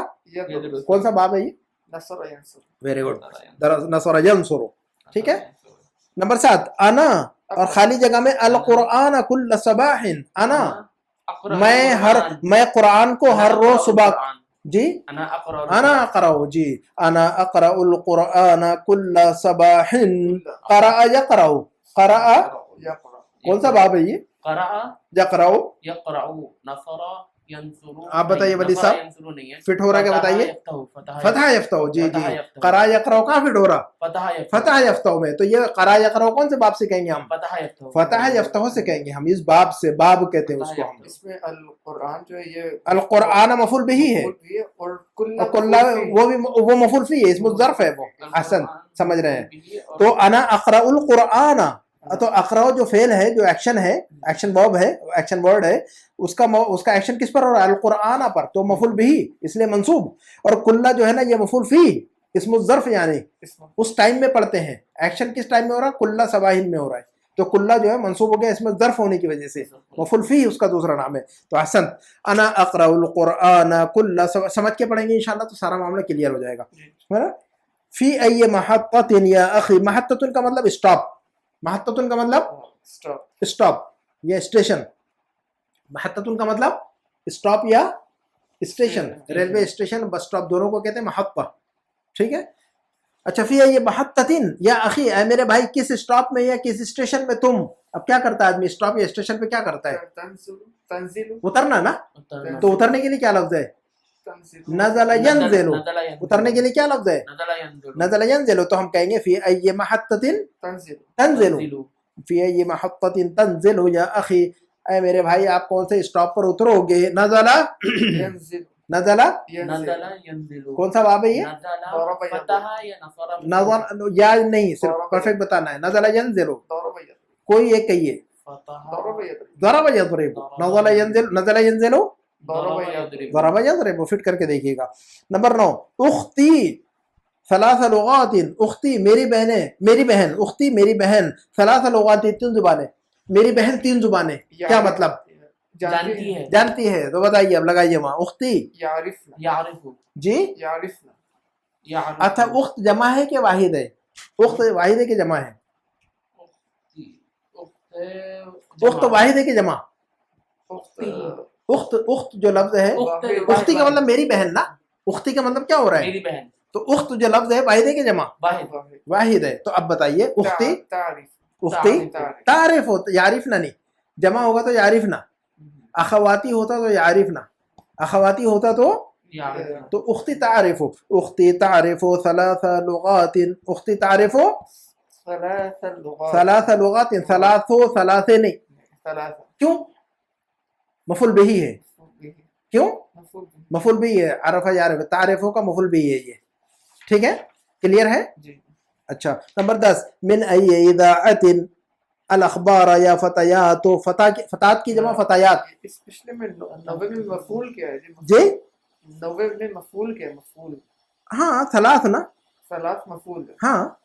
कौन सा बाब है ये, वेरी गुड, नसरा यंसुरु, ठीक है। नंबर 7 अना, और खाली जगह में अल कुरआन कुल्ल सबाहिन, अना मैं कुरान को हर रोज सुबह, जी अना अक़राउ, जी अना अक़राउल कुरआन कुल्ल सबाहिन, क़रअ यक़राउ, क़रअ कौन सा बाब है ये, यक़राउ, आप बताइए वली साहब, फिट हो रहा क्या बताइए, फतह यफ्ताहु, जी जी, क़रा यक़राउ कहाँ फिट हो रहा, फतह यफ्ताहु में। तो ये क़रा यक़राउ कौन से बाब से कहेंगे हम, फतह यफ्ताहु से कहेंगे हम, इस बाब से, बाब कहते हैं उसको हम। इसमें अल कुरान जो है ये अल कुरआन मफूल भी है और कुल्ला वो मफूल फी है, इसमें ज़र्फ है वो। अहसन, समझ रहे हैं। तो अना अक़राउल कुरआन, तो अक़राउ जो फेल है, जो एक्शन है, एक्शन वर्ब है, एक्शन वर्ड है, उसका एक्शन किस पर हो रहा है, अल कुरआन पर, तो मफूल भी इसलिए मंसूब। और कुल्ला जो है ना ये मफूल फी, इसमें ज़र्फ यानी उस टाइम में पढ़ते हैं। एक्शन किस टाइम में हो रहा है, कुल्ला सबाहिन में हो रहा है, तो कुल्ला जो है मंसूब हो गया इसमें ज़र्फ होने की वजह से, मफूल फी उसका दूसरा नाम है। तो अहसन, अना अक़राउल कुरआन कुल्ला, समझ के पढ़ेंगे इंशाल्लाह तो सारा मामला क्लियर हो जाएगा, है ना। फी अय्य महत्ततिन या अखी, महत्ततुन का मतलब स्टॉप, महत्ततुन का मतलब स्टॉप या स्टेशन, महत्ततुन का मतलब स्टॉप या station, railway station bus stop दोनों को कहते हैं महत्ता, ठीक है। अच्छा, फिर ये महत्ततिन या अखी, ऐ मेरे भाई किस स्टॉप में या किस स्टेशन में तुम। अब क्या करता है आदमी स्टॉप या स्टेशन पे क्या करता है, उतरना ना, तो उतरने के लिए क्या लफ्ज है, नज़ला यंज़िलु, उतरने के लिए क्या लफ्ज है, नज़ला यंज़िलु। तो हम कहेंगे फी अय्य महत्ततिन तंज़िलु, फी अय्य महत्ततिन तंज़िलु या अखी, ऐ मेरे भाई आप कौन से स्टॉप पर उतरोगे, नज़ला नज़ला कौन सा बाब है ये, नज़ला या नहीं, सिर्फ परफेक्ट बताना है, नज़ला यंज़िलु कोई एक कहिए, ज़रब यज़रिबु, नज़ला यंज़िलु, नज़ला यंज़िलु ज़रब यज़रिबु, फिट करके देखिएगा। नंबर 9 उख्ती सलासा लुगातिन, उख्ती मेरी बहनें, मेरी बहन, उख्ती मेरी बहन, सलासा लुगातिन 3 जुबानें, मेरी बहन 3 जुबानें, क्या मतलब, जानती है। तो बताइए अब लगाइए वहाँ, उख्ती यारिफु, जी अच्छा, उख्त जमा है कि वाहिद है, उख्त वाहिद है कि जमा है, उख्त वाहिद है कि जमा, उख्त उख्त जो लफ्ज है, उख्ती का मतलब मेरी बहन ना, उख्ती का मतलब क्या हो रहा है, मेरी बहन, तो उख्त जो लफ्ज है वाहिद है कि जमा, वाहिद है। तो अब बताइए उख्ती, उख्ती तारिफ हो, यारिफ ना नहीं, जमा होगा तो यारिफ ना, अखवाती होता तो यारिफ ना, अखवाती होता तो उख्ती तारिफो, उख्ती तारिफो सलासा लुगातिन, उख्ती तारिफो सलासा लुगातिन, सलासो सलासे नहीं, क्यों, मफुल बिही है, क्यों मफुल बिही है, अरफा यारिफ, तारिफो का मफुल बिही है ये, ठीक है, क्लियर है। अच्छा, नंबर 10 मिन अय्य इदाअतिन अल अखबार या फतायात, तो फतात की जमा फतायात, इस पिछले में नवे में मफूल क्या है जी, नवे में मफूल क्या है, मफूल, हाँ सलास ना, सलात मफूल है, हाँ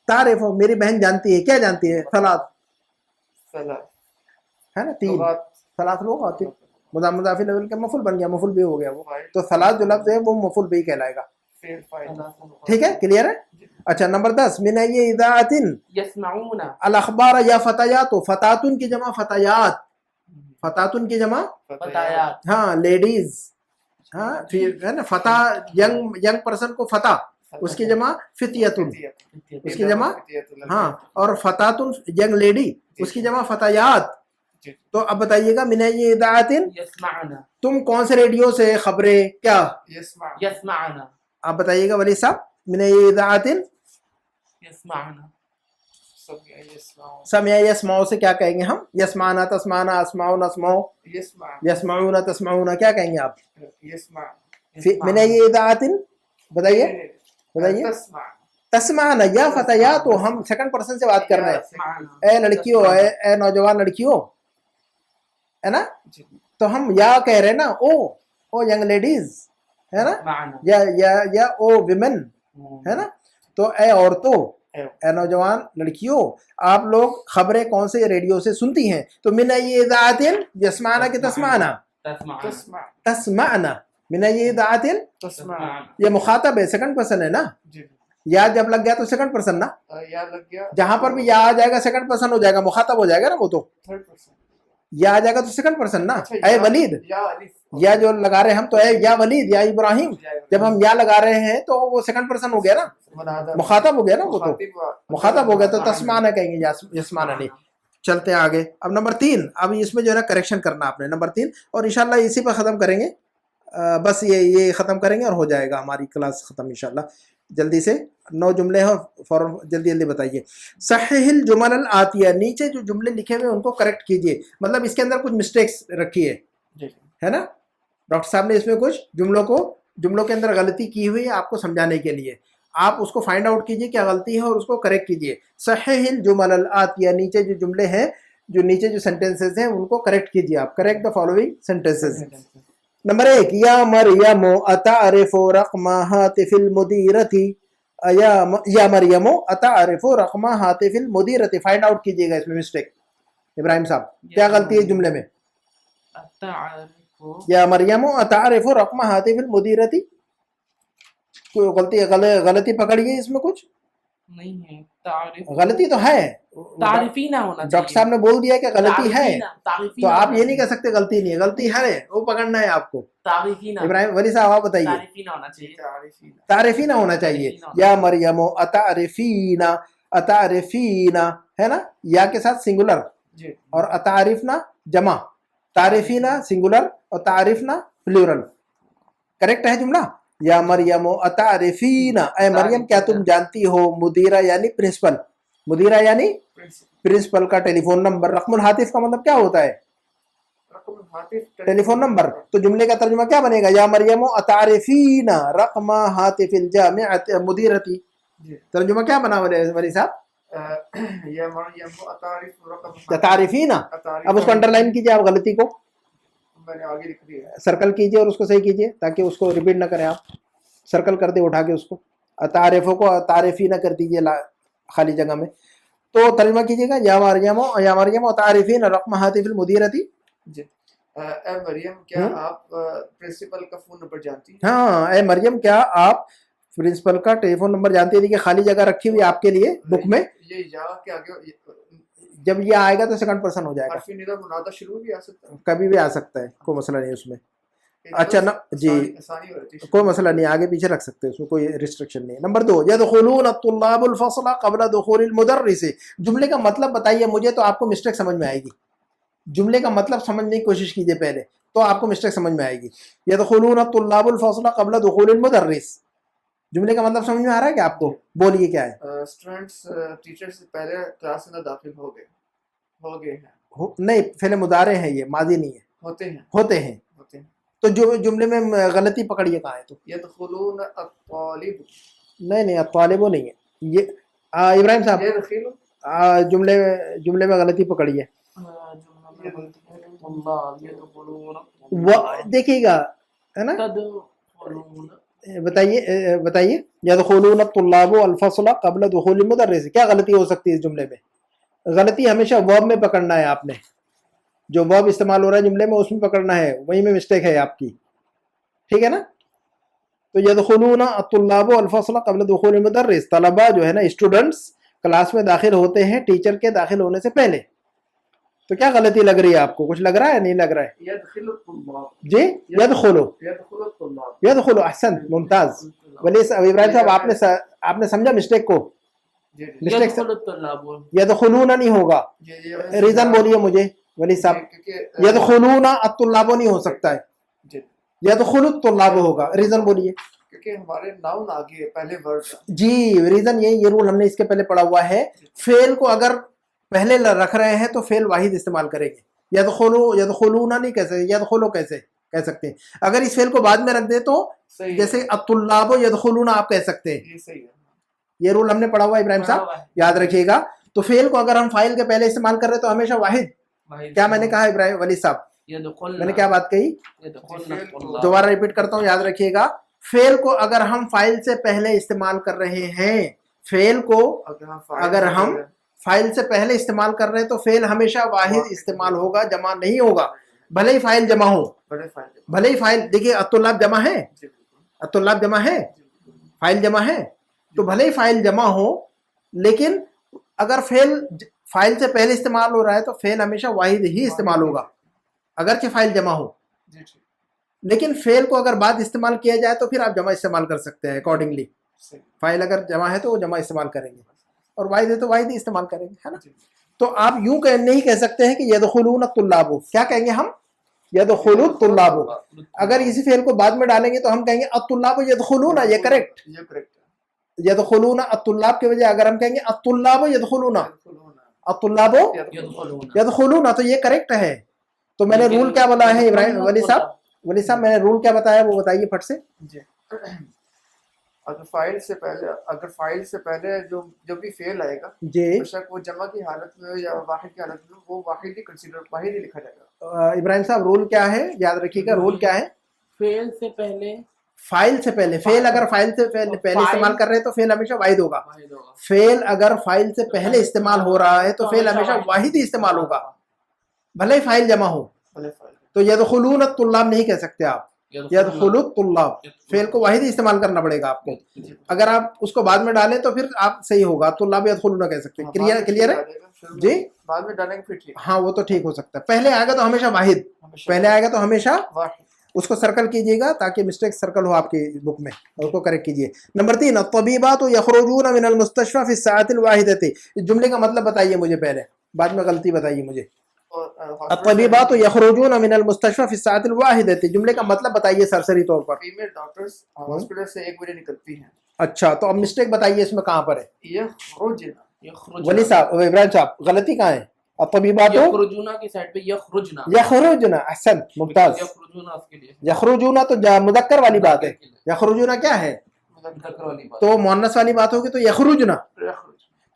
तारिफ हो, मेरी बहन जानती है, क्या जानती है, सलात, सलात ہے نا, تین لغات ثلاث لوگ آتے, مضاف مضاف الیہ کا مفعول بن گیا, مفعول بھی ہو گیا وہ, تو ثلاث جو لفظ ہے وہ مفعول بھی کہلائے گا. فعل فاعل ٹھیک ہے, کلیئر ہے. اچھا نمبر 10 من ای اذاعۃ يسمعون الاخبار یا فتیات, فتاتن کی جمع فتیات, فتاتن کی جمع فتيات ہاں لیڈیز, ہاں پھر ہے نا فتح ینگ پرسن کو فتح, اس کی جمع فتیتن, اس کی جمع ہاں, اور فتاتن ینگ لیڈی اس کی جمع فتیات. تو اب بتائیے گا من ای اذاعۃ, يسمعون تم کون سے ریڈیو سے خبریں کیا, يسمعون آپ بتائیے گا ولی صاحب, من ای اذاعۃ يسمعون سمع یسمعو سے کیا کہیں گے ہم, یسمعنا تسمعنا, اسمعون اسمعو, یسمعون تسمعون, کیا کہیں گے آپ من ای اذاعۃ, بتائیے بتائیے, تسمعنا یا فتیات, ہم سیکنڈ پرسن سے بات کر رہے ہیں, اے لڑکیوں, اے نوجوان لڑکیوں, ہے نا, تو ہم یا کہہ رہے ہیں نا, او ینگ لیڈیز, ہے نا, یا او ویمن, ہے نا, تو اے عورتوں, اے نوجوان لڑکیوں, آپ لوگ خبریں کون سے ریڈیو سے سنتی ہیں, تو من ای اذاعۃ یسمعنا کہ تسمعنا, تسمعنا, من ای اذاعۃ, یہ مخاطب ہے, سیکنڈ پرسن ہے نا, یا جب لگ گیا تو سیکنڈ پرسن نا, جہاں پر بھی یا آ جائے گا سیکنڈ پرسن ہو جائے گا, مخاطب ہو جائے گا نا وہ, تو یا آ جائے گا تو سیکنڈ پرسن نا, اے ولید, یا جو لگا رہے ہیں ہم, تو اے یا ولید یا ابراہیم, جب ہم یا لگا رہے ہیں تو وہ سیکنڈ پرسن ہو گیا نا, مخاطب ہو گیا نا وہ, تو مخاطب ہو گیا, تو تسمعنا کہیں گے, یسمعنا نہیں. چلتے ہیں آگے. اب نمبر 3, اب اس میں جو ہے نا کریکشن کرنا آپ نے, نمبر 3, اور انشاءاللہ اسی پر ختم کریں گے, بس یہ ختم کریں گے اور ہو جائے گا ہماری کلاس ختم انشاءاللہ. جلدی سے 9 جملے ہیں, فوراً جلدی جلدی بتائیے. صحیح الجمل الآتیہ, نیچے جو جملے لکھے ہوئے ان کو کریکٹ کیجئے, مطلب اس کے اندر کچھ مسٹیکس رکھی ہے نا, ڈاکٹر صاحب نے اس میں کچھ جملوں کے اندر غلطی کی ہوئی ہے آپ کو سمجھانے کے لیے, آپ اس کو فائنڈ آؤٹ کیجئے کیا غلطی ہے اور اس کو کریکٹ کیجئے. صحیح الجمل الآتیہ, نیچے جو جملے ہیں, جو نیچے جو سینٹنسز ہیں ان کو کریکٹ کیجئے آپ, correct the following sentences. Number 1, یا مریم اتعرف رقم ہاتف المدیرۃ, یا مریم اتعرف رقم ہاتف المدیرۃ, فائنڈ آؤٹ کیجئے گا اس میں مسٹیک. ابراہیم صاحب کیا غلطی ہے جملے میں, یا مریم اتعرف رقم ہاتف المدیرۃ, کوئی غلطی پکڑیے اس میں, کچھ نہیں ہے, تعریف غلطی تو ہے, تعریفی نہ ہونا چاہیے, ڈاکٹر صاحب نے بول دیا کہ غلطی ہے, تعریفی تو نہ آپ ہونا یہ نہیں کہہ سکتے غلطی نہیں ہے, غلطی ہے, وہ پکڑنا ہے آپ کو. تعریفی نہ, ابراہیم ولی صاحب آپ بتائیے, تعریفی نہ ہونا چاہیے, تعریفی نہ ہونا چاہیے. یا مریم اتعرفینا, اتعرفینا ہے نا, یا کے ساتھ سنگولر, اور اتعرفنا جمع, تعریفینا سنگولر اور تعریفنا پلورل. کریکٹ ہے جملہ. یا مریم اتعرفینا, اے مریم کیا تم جانتی ہو, مدیرہ یعنی پرنسپل, مدیرہ یعنی پرنسپل کا ٹیلی فون نمبر. رقم الہاتف کا مطلب کیا ہوتا ہے, ٹیلی فون نمبر. تو جملے کا ترجمہ کیا بنے گا, یا مریم اتعرفینا رقم ہاتف الجامعۃ مدیرتی. ترجمہ کیا بنا ولی صاحب, یا مریم اتعرف رقم تعریفینا. اب اس کو انڈر لائن کیجیے آپ, غلطی کو میں نے آگے لکھ دیا, سرکل کیجیے اور اس کو صحیح کیجیے تاکہ اس کو ریپیٹ نہ کریں آپ, سرکل کر دے اٹھا کے اس کو, تعریفوں کو تعریفی نہ کر دیجیے خالی جگہ میں. تو ترجمہ کیجیے گا, یا مریم تعریفین رقم ہاتف المدیرتی. جی, اے مریم کیا آپ پرنسپل کا فون نمبر جانتی ہیں, ہاں, اے مریم کیا آپ پرنسپل کا ٹیلی فون نمبر جانتی ہے. کہ خالی جگہ رکھی ہوئی آپ کے لیے بک میں, یہ یا کے آگے جب یہ آئے گا تو سیکنڈ پرسن ہو جائے گا, حرف ندا منادہ شروع بھی آ سکتا ہے, کبھی بھی آ سکتا ہے, کوئی مسئلہ نہیں اس میں. اچھا جی, کوئی مسئلہ نہیں, آگے پیچھے رکھ سکتے ہیں, اس میں کوئی ریسٹرکشن نہیں. نمبر 2, یدخلون الطلاب الفصل قبل دخول المدرس. جملے کا مطلب بتائیے مجھے, تو آپ کو مسٹیک سمجھ میں آئے گی. جملے کا مطلب سمجھنے کی کوشش کیجیے پہلے, تو آپ کو مسٹیک سمجھ میں آئے گی. یدخلون الطلاب الفصل قبل دخول المدرس, جملے کا مطلب سمجھ میں آ رہا ہے کہ آپ کو, بولیے کیا ہے. اسٹوڈنٹس ٹیچر سے پہلے کلاس میں داخل ہو گئے ہیں, نہیں, فعل مضارع ہے یہ, ماضی نہیں ہے, ہوتے ہیں. تو جو جملے میں غلطی پکڑیے کہاں ہے, تو یدخلون الطالب, نہیں الطالب نہیں ہے یہ. ابراہیم صاحب جملے میں غلطی پکڑیے, دیکھیے گا, ہے نا, بتائیے. یدخلون الطلاب الفصل قبل دخول المدرس, کیا غلطی ہو سکتی ہے اس جملے میں. غلطی ہمیشہ ورب میں پکڑنا ہے آپ نے, जो वर्ब इस्तेमाल हो रहा है जुमले में उसमें पकड़ना है, वहीं में मिस्टेक है आपकी, ठीक है ना। तो यदखुलूना अत्तुल्लाबु अल-फस्ल क़ब्ल दुख़ूलिल मुदर्रिस, तलबा जो है ना स्टूडेंट्स क्लास में दाखिल होते हैं टीचर के दाखिल होने से पहले। तो क्या गलती लग रही है आपको, कुछ लग रहा है नहीं लग रहा है जी? यदखुलु अहसन, मुमताज। वली इब्राहिम साहब आपने समझा मिस्टेक को? मिस्टेक यदखुलूना नहीं होगा, रीजन बोलिए मुझे वली साहब। यदखुलूना अत्तुल्लाबु नहीं हो सकता है, यदखुलु तुल्लाबु होगा, रीजन बोलिए। क्योंकि हमारे नाउन आ गए पहले वर्ड जी, रीजन ये रूल हमने इसके पहले पढ़ा हुआ है। फेल को अगर पहले रख रहे हैं तो फेल वाहिद इस्तेमाल करेंगे, यदखुलूना नहीं कह सकते, यदखुलु कैसे कह सकते हैं। अगर इस फेल को बाद में रख दे तो जैसे अत्तुल्लाबु यदखुलूना आप कह सकते हैं, ये सही है। ये रूल हमने पढ़ा हुआ है इब्राहिम साहब, याद रखिएगा। तो फेल को अगर हम फाइल के पहले इस्तेमाल कर रहे हैं तो हमेशा वाहिद, क्या मैंने कहा इब्राहिम वली साहब, मैंने क्या बात कही, दोबारा रिपीट करता हूँ, याद रखिएगा। फेल को अगर हम फाइल से पहले इस्तेमाल कर रहे हैं, फेल को अगर हम फाइल से पहले इस्तेमाल कर रहे हैं तो फेल हमेशा वाहिद इस्तेमाल होगा, जमा नहीं होगा, भले ही फाइल जमा हो, भले ही फाइल, देखिए अत्तुल्लाब जमा है, अत्तुल्लाब जमा है, फाइल जमा है, तो भले ही फाइल जमा हो, लेकिन अगर फेल फाइल से पहले इस्तेमाल हो रहा है तो फेल हमेशा वाहिद ही इस्तेमाल होगा, अगरचे फाइल जमा हो। लेकिन फेल को अगर बाद इस्तेमाल किया जाए तो फिर आप जमा इस्तेमाल कर सकते हैं अकॉर्डिंगली। फाइल अगर जमा है तो वो जमा इस्तेमाल करेंगे, और वाहिद है तो वाहिद ही इस्तेमाल करेंगे, है ना। तो आप यूं नहीं कह सकते हैं कि यदखुलूना तुल्लाबु, क्या कहेंगे हम, यदखुलु तुल्लाबु। अगर इसी फेल को बाद में डालेंगे तो हम कहेंगे अत्तुल्लाबु यदखुलूना, ये करेक्ट। यदखुलूना अत्तुल्लाब की वजह अगर हम कहेंगे अत्तुल्लाबु यदखुलूना, अत्तुल्लाबु यदखुलूना, तो ये करेक्ट है। तो मैंने रूल क्या बोला है इब्राहिम वली साहब, वली साहब मैंने रूल क्या बताया वो बताइए फट से। अगर फाइल से पहले जो भी फेल आएगा जी, बेशक वो जमा की हालत में हो या वाहिद की हालत में, वो वाहिद ही कंसीडर, वाहिद ही लिखा जाएगा। इब्राहिम साहब रूल क्या है, याद रखिएगा रूल क्या है। फेल से पहले, फाइल से पहले, फेल अगर फाइल से पहले इस्तेमाल कर रहे हैं तो फेल हमेशा वाहिद होगा। फेल अगर फाइल से पहले इस्तेमाल हो रहा है तो फेल हमेशा वाहिद ही इस्तेमाल होगा, भले ही फाइल जमा हो। तो यदखुलूना तुल्लाब नहीं कह सकते आप, यदखुलु तुल्लाब, फेल को वाहिद ही इस्तेमाल करना पड़ेगा आपको। अगर आप उसको बाद में डालें तो फिर आप सही होगा, तुल्लाब यदखुलूना कह सकते हैं। क्लियर है जी, बाद में डालेंगे फिर ठीक। हाँ वो तो ठीक हो सकता है। पहले आएगा तो हमेशा वाहिद, पहले आएगा तो हमेशा, उसको सर्कल कीजिएगा ताकि मिस्टेक सर्कल हो आपकी बुक में, उसको करेक्ट कीजिए। नंबर 3, अत्तबीबातु यखरुजूना मिनल मुस्तशफा फी साअतिल वाहिदति। इस जुमले का मतलब बताइए मुझे पहले, बाद में गलती बताइए मुझे। अत्तबीबातु यखरुजूना मिनल मुस्तशफा फी साअतिल वाहिदति, जुमले का मतलब बताइए सरसरी तौर पर। फीमेल डॉक्टर्स हॉस्पिटल से 1 बजे निकलती हैं। अच्छा, तो अब मिस्टेक बताइए इसमें कहाँ पर है यखरुजना। वली साहब, इब्राहिम साहब गलती कहाँ है। अत्तबीबातु यखरुजुना की साइड पे यखरुजना, यखरुजना, अहसन मुमताज। यखरुजुना उसके लिए, यखरुजूना तो मुदक्कर वाली बात है, यखरुजूना क्या है, मुदक्कर वाली बात, तो मुअन्नस वाली बात होगी तो यखरुजना।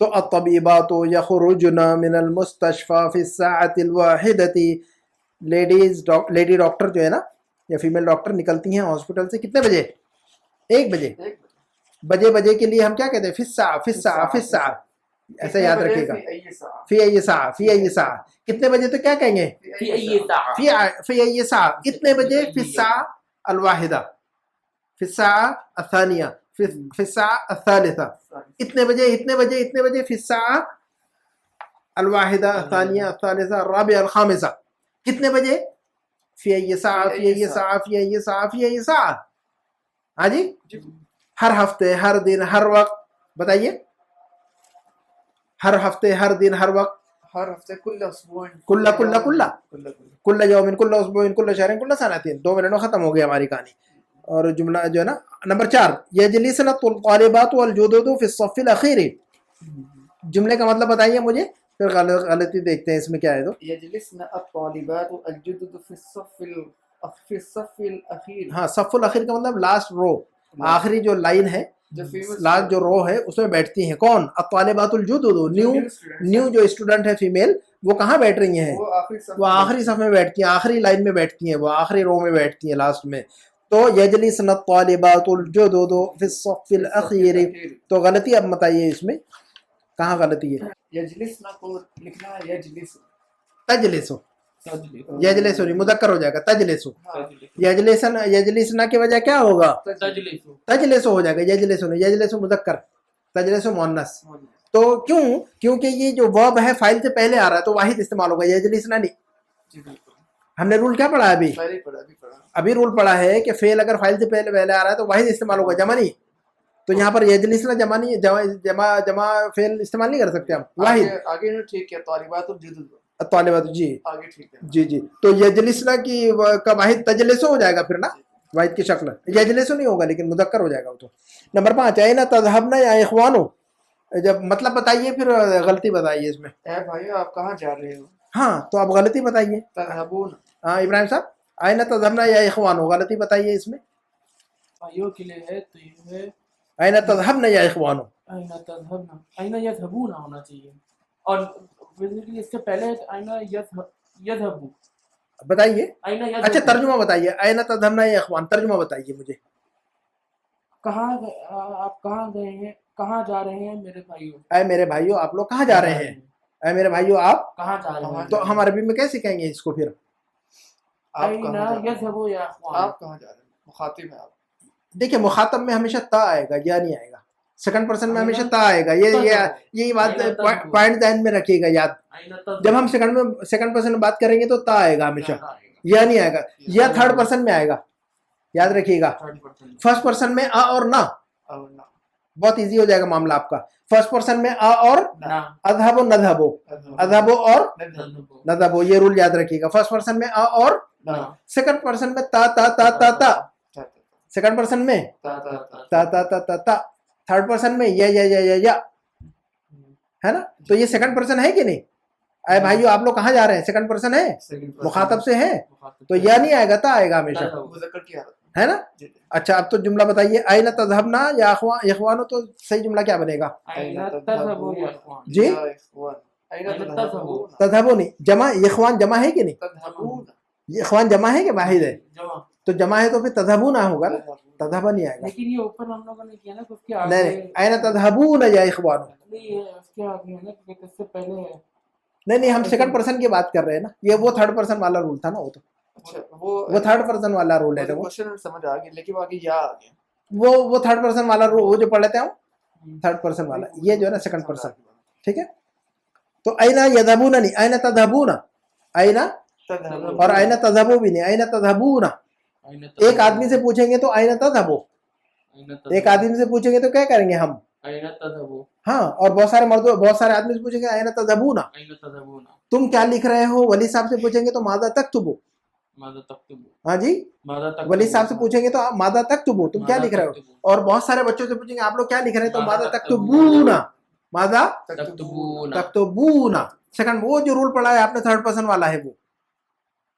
तो अत्तबीबातु यखरुजना मिनल मुस्तशफा फी साअतिल वाहिदति, लेडी डॉक्टर जो है ना या फीमेल डॉक्टर निकलती हैं हॉस्पिटल से कितने बजे, 1 बजे। बजे के लिए हम क्या कहते हैं, फिस्सा, ऐसा याद रखिएगा। फी सा, कितने बजे, तो क्या कहेंगे फी सा, कितने बजे, फिस्सा अल वाहिदा, फिस्सा अथानिया, फिस्सा अथालिसा, इतने बजे फिस्सा अल वाहिदा अथानिया अथालिसा राबिआ अल खामिसा, कितने बजे, फी सा। हाँ जी, हर हफ्ते, हर दिन, हर वक्त, बताइए। हर हफ्ते, हर दिन, हर वक्त, हर हफ्ते, कुल्ला यौमिन, कुल्ला उसबुइन, कुल्ला शहरिन, कुल्ला सनातिन। 2 मिनट में खत्म हो गई हमारी कहानी। और जुमला जो है ना, नंबर 4, यजलिसना तालिबातु वल जुदुदु फी सफ़िल अखीर, जुमले का मतलब बताइए मुझे, फिर गलती देखते हैं इसमें क्या है। तो यजलिसना अत-तालिबातु अल-जुदुदु फी सफ़िल अखीर, हाँ, सफ़ुल अखीर का मतलब लास्ट रो, आखिरी जो लाइन है, लास्ट जो रो है उसमें बैठती हैं। कौन, अत-तालिबातुल जुदुदु, न्यू जो स्टूडेंट है फीमेल, वो कहाँ बैठ रही हैं, वो आखिरी सफ में बैठती हैं, आखिरी लाइन में बैठती हैं, वो आखिरी रो में बैठती हैं, लास्ट में। तो यजलिसना तालिबातुल जुदुदु फी सफ़िल अखीर, तो गलती अब बताइए इसमें कहाँ गलती है। यजलिसना को लिखना है यजलिस, तजलिसु, यजलिसुनी मुदक्कर हो जाएगा तजलिसु, हाँ यजलिसन यजलिसना की वजह क्या होगा, तजलिसु तजलिसु हो जाएगा, यजलिसुनी यजलिसु मुदक्कर तजलिसु मुअन्नस। तो क्यों, क्योंकि ये जो वर्ब है फाइल से पहले आ रहा है तो वाहिद इस्तेमाल होगा, यजलिसना नहीं। जी बिल्कुल हमने रूल क्या पढ़ा है अभी, पहले ही पढ़ा, अभी पढ़ा। अभी रूल पढ़ा है कि फेल अगर फाइल से पहले पहले आ रहा है तो वाहिद इस्तेमाल होगा, जमा नहीं। तो यहाँ पर यजलिसना जमा नहीं, जमा जमा फेल इस्तेमाल नहीं कर सकते हम, वाहिद। आगे ने ठीक किया, तालिबातुल जुदुद तालिबात जी आगे ठीक है। जी जी। तो यजलिसना की का वाहिद तजलिसु हो जाएगा फिर ना, वाहिद की शक्ल यजलिसु नहीं होगा लेकिन मुदक्कर हो जाएगा वो तो। नंबर 5 ऐना तज़हबना या इख्वानो, जब मतलब बताइए फिर गलती बताइए इसमें। ए भाइयों आप कहाँ जा रहे हो, हाँ तो आप गलती बताइए। तज़हबून हाँ इब्राहिम साहब, ऐना तज़हबना या इख्वानो, गलती बताइए इसमें। भाइयों के लिए है तो ये है ऐना तज़हबना या इख्वानो, आइना तज़हबना, आइना यज़हबूना होना चाहिए, और बेसिकली इससे पहले है आइना यज़हबू, बताइए। आइना यज़हबू। अच्छा तर्जुमा बताइए, ऐना तज़हबना या इख्वान, तर्जुमा बताइए मुझे। आप कहाँ गए हैं, कहाँ जा रहे हैं मेरे भाइयों, ऐ मेरे भाइयों आप लोग कहाँ जा रहे हैं, ऐ मेरे भाइयों आप, कहाँ जा रहे हैं। तो हम अरबी में कैसे कहेंगे इसको फिर। आप आइना कहाँ जा रहे हो, यज़हबू या इख्वान। आप कहाँ जा रहे हो, मुखातिब है आप। देखिए मुखातब में हमेशा ता आएगा, या नहीं आएगा। सेकंड पर्सन में हमेशा ता आएगा, ये बात पॉइंट ध्यान में रखिएगा याद। जब हम सेकंड पर्सन में बात करेंगे तो ता आएगा हमेशा, या नहीं आएगा। या थर्ड पर्सन में आएगा, याद रखिएगा। फर्स्ट पर्सन में आ और ना, और ना बहुत इजी हो जाएगा मामला आपका। फर्स्ट पर्सन में आ और ना, अधबो नधबो, अधबो और नज़हबू नधबो, ये रूल याद रखिएगा। फर्स्ट पर्सन में आ और ना सेकंड पर्सन में ता ता ता ता ता, सेकंड पर्सन में ता ता ता ता ता ता, थर्ड पर्सन में या, है ना। तो ये सेकंड पर्सन है कि नहीं। अरे भाइयों आप लोग कहाँ जा रहे हैं, सेकंड पर्सन है, मुखातब से है, तो या नहीं आएगा ता आएगा हमेशा, मुज़क्कर की हालत है ना। जी। अच्छा अब तो जुमला बताइए, ऐना तज़हबना या इख्वानो, तो सही जुमला क्या बनेगा। आइना तज़हबू या इख्वान। जी या इख्वान, ऐना तज़हबून, तज़हबो नहीं, जमा इख्वान जमा है कि नहीं, तज़हबून ये इख्वान जमा है कि वाहिद है, जमा। तो जमा है तो फिर तज़हबू ना होगा ना, तज़हबा नहीं आएगा। लेकिन ये ऊपर हम लोगों ने किया ना, उसके नहीं आगे नहीं, ऐना तज़हबून या इख्वानो, नहीं है, उसके आगे है ना, क्योंकि इससे पहले है। नहीं हम सेकंड पर्सन की बात कर रहे हैं ना, ये वो थर्ड पर्सन वाला रूल था ना, वो तो अच्छा वो थर्ड पर्सन वाला रूल है मुझे वो क्वेश्चन समझ आ गया, लेकिन वो आगे या आ गया। वो थर्ड पर्सन वाला रूल, वो जो पढ़ लेते हैं थर्ड पर्सन वाला, ये जो है ना सेकंड पर्सन, ठीक है। तो ऐना यज़हबूना नहीं, ऐना तज़हबूना, ऐना तज़हबून और ऐना तज़हबू भी नहीं, ऐना तज़हबूना। एक आदमी से पूछेंगे तो ऐना तज़हबू, एक आदमी से पूछेंगे तो क्या करेंगे हम, आइना तज़हबू, हाँ। और बहुत सारे आदमी से पूछेंगे ऐना तज़हबूना, आइना तज़हबूना, तुम क्या लिख रहे हो। वली साहब से पूछेंगे तो मादा तक्तुबू, माज़ा तक्तुबू, हाँ जी। माज़ा तक्तुबू, वली साहब से पूछेंगे तो मादा तक्तुबू, तुम क्या लिख रहे हो। और बहुत सारे बच्चों से पूछेंगे आप लोग क्या लिख रहे हैं, तो मादा तक्तुबूना, मादा तक्तुबूना। तक्तुबूना। सेकंड वो जो रूल पढ़ा है आपने थर्ड पर्सन वाला है,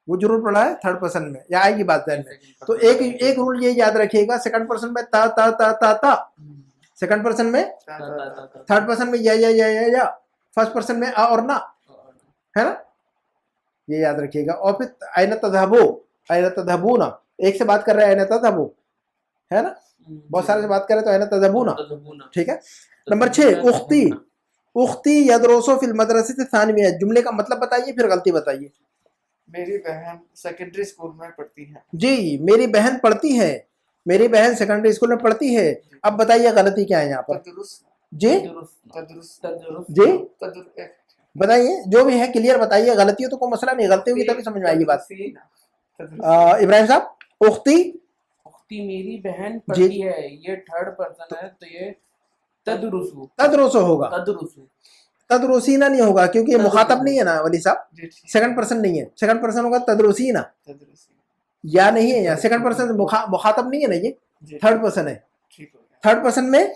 वो जो रूल पढ़ा है थर्ड पर्सन में, या आएगी बात ध्यान में। तो एक रूल ये याद रखिएगा, सेकंड पर्सन में ता ता ता ता ता, सेकंड पर्सन में, थर्ड पर्सन में या, फर्स्ट पर्सन में आ और ना, है ना, ये याद रखिएगा। और फिर ऐना तज़हबू, ऐना तज़हबूना, एक से बात कर रहे हैं ऐना तज़हबू, है ना, बहुत सारे से बात कर रहे हैं तो ऐना तज़हबूना, ठीक है। नंबर 6 उख्ती, उख्ती यदरुसु फिल मदरसति सानिया, जुमले का मतलब बताइए फिर गलती बताइए। मेरी बहन सेकेंडरी स्कूल में पढ़ती है। जी मेरी बहन पढ़ती है, मेरी बहन सेकेंडरी स्कूल में पढ़ती है। अब बताइए गलती क्या है यहाँ पर, तदरुस जी जी तदरुस बताइए, जो भी है क्लियर बताइए। गलती हो तो कोई मसला नहीं, गलती होगी तभी समझ में आएगी बात। इब्राहिम साहब उख्ती, उख्ती मेरी बहन पढ़ती है, ये थर्ड पर्सन है तो ये तदरुसु, तदरुसु होगा, तदरुसु, तदरुसीना नहीं होगा क्योंकि ये मुखातब नहीं है ना वली साहब, सेकंड पर्सन नहीं है। सेकंड पर्सन होगा तदरुसीना, या नहीं है यहाँ, सेकंड पर्सन मुखातब नहीं है ना, ये थर्ड पर्सन है। थर्ड पर्सन में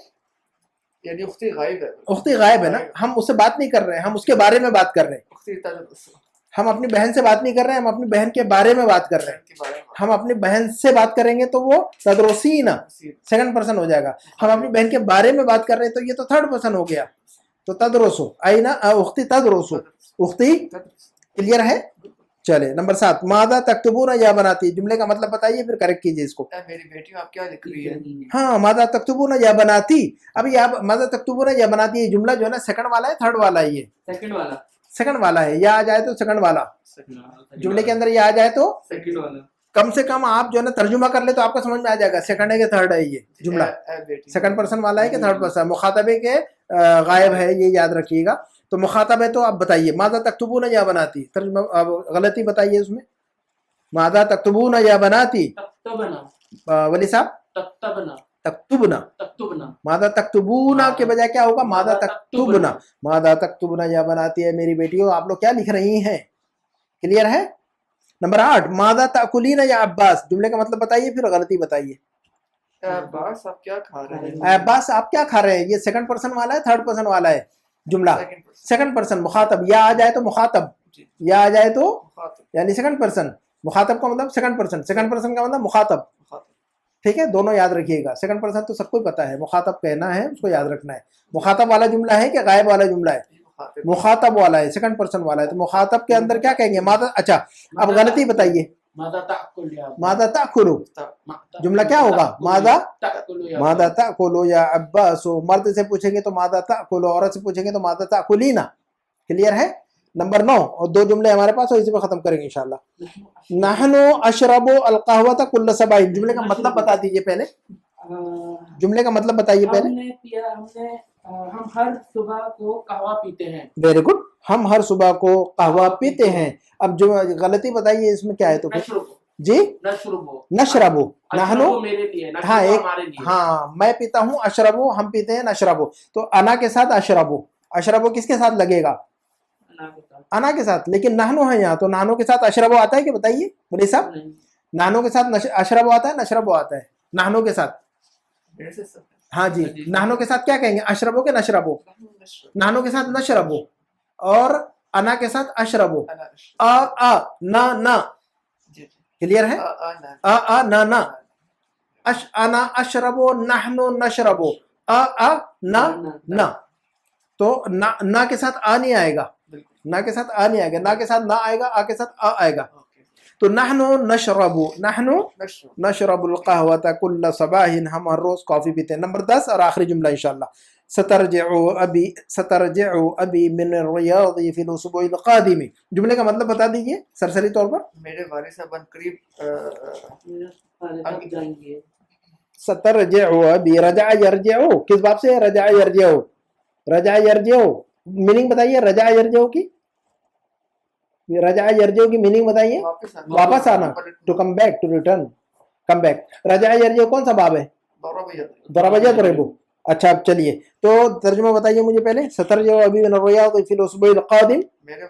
यानी उख्ती गायब है, उख्ती गायब है ना, हम उससे बात नहीं कर रहे हैं, हम उसके बारे में बात कर रहे हैं। उख्ती तदरुस, हम अपनी बहन से बात नहीं कर रहे हैं, हम अपनी बहन के बारे में बात कर रहे हैं। के बारे में हम अपनी बहन से बात करेंगे तो वो तदरुसीना सेकंड पर्सन हो जाएगा। हम अपनी बहन के बारे में बात कर रहे हैं तो ये तो थर्ड पर्सन हो गया। तो तदरुसु ऐना उख्ती तदरुसु, उख्ती क्लियर है। चले नंबर 7 मादा तक्तुबूना या बनाती, जुमले का मतलब बताइए फिर करेक्ट कीजिए इसको। मेरी बेटी आप क्या लिख रही है। हाँ मादा तक्तुबूना या बनाती, अभी आप मादा तक्तुबूना या बनाती, ये जुमला जो है ना सेकंड वाला है थर्ड वाला है, ये सेकंड वाला, सेकंड वाला है, या आ जाए तो सेकंड वाला, जुमले के अंदर ये आ जाए तो सेकंड वाला कम से कम आप जो है ना तर्जुमा कर ले तो आपको समझ में आ जाएगा सेकंड है कि थर्ड है ये जुमला, सेकंड पर्सन वाला है कि थर्ड पर्सन, मुखातबे के गायब है, ये याद रखिएगा। तो मुखातब है तो आप बताइए मादा तक्तुबूना या बनाती, तर्जुमा आप गलती बताइए उसमें, मादा तक्तुबूना या बनाती, तक्तबना वली साहब तक्तबना तक्तुबना, तक्तुबना मादा तक्तुबूना के बजाय क्या होगा, मादा तक्तुबना, मादा तक्तुबना या बनाती है मेरी बेटियों, आप लोग क्या लिख रही हैं, क्लियर है। नंबर 8, मादा ताकुलीना या अब्बास, जुमले का मतलब बताइए फिर गलती बताइए। अब्बास आप क्या खा रहे हैं, अब्बास आप क्या खा रहे हैं, ये सेकंड पर्सन वाला है थर्ड पर्सन वाला है जुमला, सेकंड पर्सन मुखातब, या आ जाए तो मुखातब, या आ जाए तो यानी सेकंड पर्सन, मुखातब का मतलब सेकंड पर्सन, सेकंड पर्सन का मतलब मुखातब, ठीक है, दोनों याद रखिएगा। सेकंड पर्सन तो सबको ही पता है, मुखातब कहना है उसको याद रखना है। मुखातब वाला जुमला है कि गायब वाला जुमला है, मुखातब वाला है, सेकंड पर्सन वाला है, तो मुखातब के अंदर क्या कहेंगे, मादा, अच्छा अब गलती बताइए, मादा ताकुल या मादा ताकुलु, जुमला क्या होगा, मादा ताकुल या मादा ताकुलु या अब्बासु, मर्द से पूछेंगे तो मादा ताकुलु, औरत से पूछेंगे तो मादा ताकुलीना, क्लियर है। नंबर 9, और 2 जुमले हमारे पास और इसी पे खत्म करेंगे इंशाल्लाह। नहनु अशरबु अलक़हवता कुल्ल सबाइन, जुमले का मतलब बता दीजिए पहले, जुमले का मतलब बताइए पहले। हम हर सुबह को कहवा पीते हैं। वेरी गुड, हम हर सुबह को कहवा पीते हैं। अब जो गलती बताइए इसमें क्या है तो फिर नशरबो जी, नशरबो नशरबु, नहनु, अशरबो मेरे लिए, नशरबो हाँ एक, हमारे लिए। हाँ मैं पीता हूँ, अशरबु हम पीते हैं, नशरबु तो अना के साथ अशरबु, अशरबु किसके साथ लगेगा, अना के साथ, लेकिन नाहनो है यहाँ, तो नाहनो के साथ अशरबो आता है कि बताइए बोले साहब, नहीं, नाहनो के साथ अशरबो आता है, नशरबो आता है, नाहनो के साथ, हाँ जी, नाहनो के साथ क्या कहेंगे, अशरबो के नशरबो, नाहनो के साथ नशरबो, और अना के साथ अशरबो, आ ना ना, क्लियर है, आ ना ना, अश अना अशरबो, नाहनो नशरबो, आ ना ना, तो ना के साथ आ नहीं आएगा, ना के साथ आ नहीं आएगा, ना के साथ ना आएगा, आ के साथ आ आएगा, तो नहनु नशरबु, नहनु नशरबुल कहवता कुल्ल सबाहिन, हम हर रोज कॉफी पीते हैं। नंबर 10 और आखिरी जुमला इंशाल्लाह, सतरजिउ अबी मिन रियादी फिल उसबुइल क़ादिमी, जुमले का मतलब बता दीजिए सरसरी तौर पर। मेरे वालिद साहब करीब जाएंगे। सतरजिउ अबी, रजा यरजिउ किस बात से, रजा यरजिउ, रजा यरजिउ मीनिंग बताइए, रजा यरजिउ की, रजा यरजिउ की मीनिंग बताइए, वापस आना, to come back, to return, come back. रजा यरजिउ कौन सा बाब है, दरबा यदरिबु, अच्छा अब चलिए तो तर्जुमा बताइए मुझे पहले, सतरजिउ अबी मिन रियादी फिल उसबुइल क़ादिम, मेरे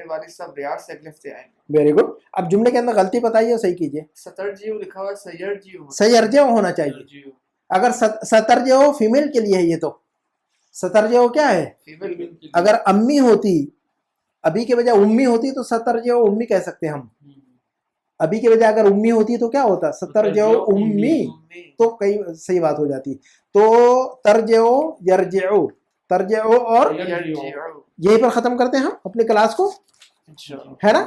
वालिद साहब रियाद से अगले हफ्ते आएंगे। Very good. अब जुमले के अंदर गलती बताइए और सही कीजिए, सतरजिउ लिखा हुआ है, सयरजिउ, सयरजिउ होना चाहिए, अगर सतरजिउ फीमेल के लिए है, ये तो सतरजिउ क्या है, फीमेल, अगर अम्मी होती, अभी के बजाय उम्मी होती तो सतरजिउ उम्मी कह सकते हैं हम, अभी के बजाय अगर उम्मी होती तो क्या होता, सतरजिउ उम्मी, तो कई सही बात हो जाती। तो तरजिउ यरजिउ, तरजिउ और यहीं पर खत्म करते हैं हम अपनी क्लास को, है ना,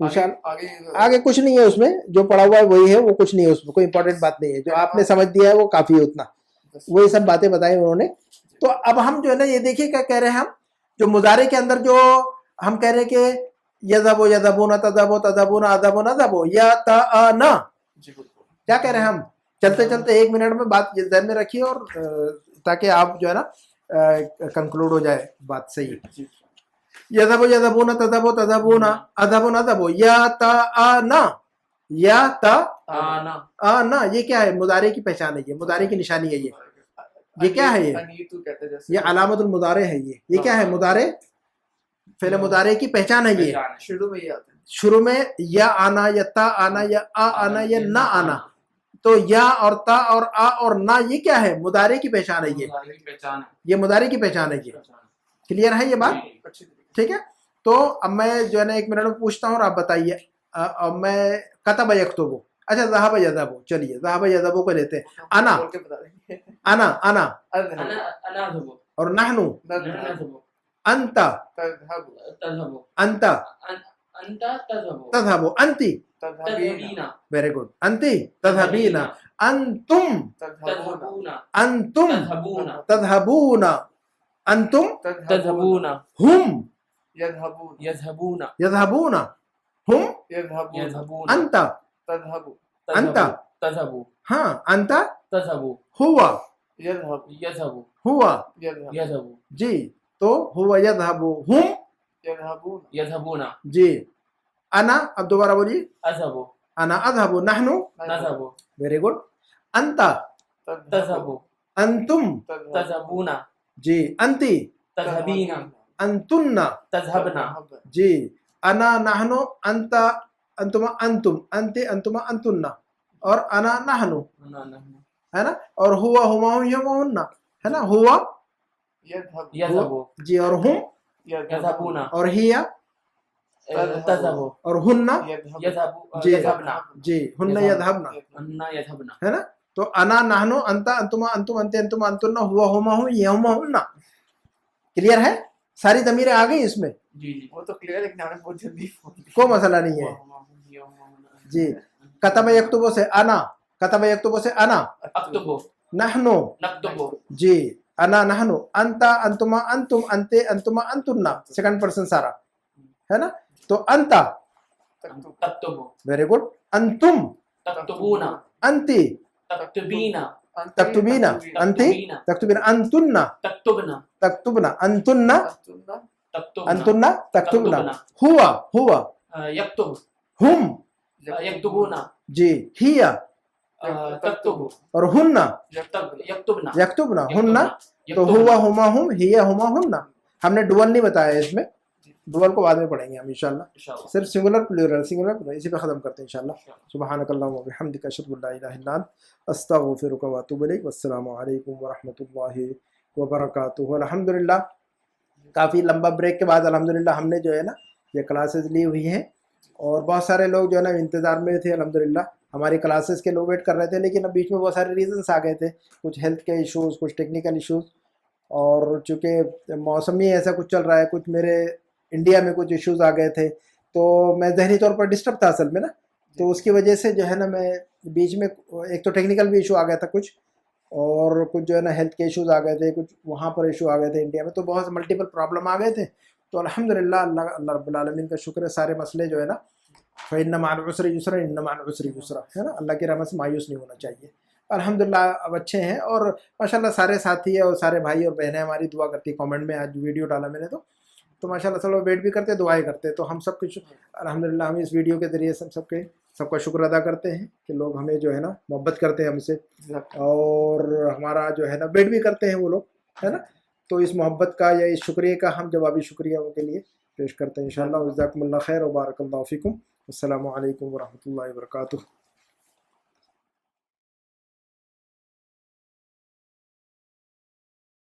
इंशाल्लाह आगे कुछ नहीं है उसमें, जो पढ़ा हुआ है वही है, वो कुछ नहीं है उसमें, कोई इंपॉर्टेंट बात नहीं है, जो आपने समझ दिया है वो काफी है, उतना वही सब बातें बताई उन्होंने। तो अब हम जो है ना ये देखिए क्या कह रहे हैं हम, जो मुजारे के अंदर जो हम कह रहे हैं कि यज़हबु यज़हबूना तज़हबु तज़हबूना अज़हबु नज़हबु या ताना, क्या कह रहे हैं हम, चलते चलते 1 मिनट में बात ध्यान में रखिए, और ताकि आप जो है ना कंक्लूड हो जाए बात सही। यज़हबु यज़हबूना तज़हबु तज़हबूना अज़हबु नज़हबु या ताना, या ताना, ये क्या है, मुजारे की पहचान है, ये मुजारे की निशानी है, ये क्या है, ये अलामतुल मुदारे है, ये क्या है, मुदारे फेल मुदारे की पहचान है, ये शुरू में ये आता है, शुरू में या आना या ता आना या आ आना या ना आना, तो या और ता और आ और ना ये क्या है, मुदारे की पहचान है, ये मुदारे की पहचान है, ये क्लियर है ये बात, ठीक है। तो अब मैं जो है ना 1 मिनट में पूछता हूँ और आप बताइए, अब मैं कतब यक्तुबु, अच्छा ज़हब यज़हबु, चलिए ज़हब यज़हबु को लेते हैं, अना अना अना और नहनु अंता अंता तज़हबु अंती, वेरी गुड, अंती तज़हबीना, अंतुम अंतुम तज़हबूना, अंतुम تذهبون हम यذहबून يذهبون यذहबून हम यذहबून يذهبون अंत तذहबू अंत تذهبوا हाँ अंत تذهبوا हुआ यذहब يذهبوا हुआ यذहब يذهبوا जी तो हुआ यذहबु हम यذहबून يذهبون जी अना अब दोबारा बोलिए أذهبوا अना अذहबु नहनु نذهبوا वेरी गुड अंत تذهبوا अंतुम تذهبون जी अंति تذهبين अंतुन्ना تذهبنا जी अना नहनु अंत अंतुमा अंतुम अंति अंतुमा अंतुन्ना और अना नहनु है ना और हुआ हुमा हुन्ना है ना हुआ यذहब يذهبوا जी और हम يذهبون और हिया تذهبوا और हुन्ना يذهبوا जी يذهبنا जी हुन्ना यذहबना أن يذهبنا है ना तो अना नहनु अंता अंतुमा अंतुम अंते अंतुमा अंतुन्ना हुआ हुमा हुमा हुन्ना क्लियर है सारी ज़मीरें आ गई इसमें जी जी वो तो क्लियर है लेकिन आपने बहुत जल्दी कोई मसला नहीं है जी कतब यक्तुबो से अना कतब यक्तुबो से अना أكتب नहनु نكتب जी अना नहनु अंता अंतुमा अंतुम अंते अंतुमा अंतुन्ना सेकंड पर्सन सारा है ना तो अंता تكتب वेरी गुड अंतुम تكتبون अंति تكتبين तक्तुबीना अंति तक्तुबीना अंतुन्ना تكتبنا तक्तुबना अंतुन्ना تكتبنا अंतुन्ना तक्तुबना तक्तुबना। हुआ हुआ يكتب हुम يكتبون जी हिया تكتب और हुन्ना يكتبنا यक्तुबना हुन्ना तो हुआ हुमा हुम हिया हुमा हुन्ना हमने डुअल नहीं बताया इसमें डुअल को बाद में पढ़ेंगे हम इंशाल्लाह सिर्फ सिंगुलर प्लूरल इसी पे ख़त्म करते हैं इंशाल्लाह सुब्हानकल्लाहुम्मा व बिहम्दिका अशहदु अन ला इलाहा इल्ला अंत अस्तगफिरुका व अतूबु इलैक वस्सलामु अलैकुम व रहमतुल्लाहि व बरकातुहू अल्हम्दुलिल्लाह काफ़ी लंबा ब्रेक के बाद अल्हम्दुलिल्लाह हमने जो है ना ये क्लासेस ली हुई हैं और बहुत सारे लोग जो है ना इंतज़ार में थे अल्हम्दुलिल्लाह हमारी क्लासेस के लोग वेट कर रहे थे लेकिन अब बीच में बहुत सारे रीज़न्स आ गए थे कुछ हेल्थ के इश्यूज़ कुछ टेक्निकल इश्यूज़ और चूँकि मौसम ही ऐसा कुछ चल रहा है कुछ मेरे इंडिया में कुछ इश्यूज़ आ गए थे तो मैं ज़हनी तौर पर डिस्टर्ब था असल में ना तो उसकी वजह से जो है ना मैं बीच में एक तो टेक्निकल भी इशू आ गया था कुछ और कुछ जो है ना हेल्थ के इश्यूज़ आ गए थे कुछ वहाँ पर इशू आ गए थे इंडिया में तो बहुत मल्टीपल प्रॉब्लम आ गए थे तो अल्हम्दुलिल्लाह अल्लाह रब्बुल आलमीन का शुक्र है सारे मसले जो है ना फ़इन्न मअल उसरि युस्रा इन्न मअल उसरि युस्रा है ना अल्लाह की रहमत से मायूस नहीं होना चाहिए अल्हम्दुलिल्लाह अब अच्छे हैं और माशाल्लाह सारे साथी है और सारे भाई और बहनें हमारी दुआ करती है कमेंट में आज वीडियो डाला मैंने तो माशाल्लाह सब लोग वेट भी करते दुआएं करते तो हम सब कुछ अल्हम्दुलिल्लाह हम इस वीडियो के ज़रिए सबका शुक्र अदा करते हैं कि लोग हमें जो है ना मोहब्बत करते हैं हमसे और हमारा जो है ना वेट भी करते हैं वो लोग है ना तो इस मोहब्बत का या इस शुक्रिया का हम जवाबी शुक्रिया उनके लिए पेश करते हैं इंशाअल्लाह। जज़ाकुमुल्लाह खैर व बारकल्लाहु फ़ीकुम। अस्सलामु अलैकुम व रहमतुल्लाहि व बरकातुहू।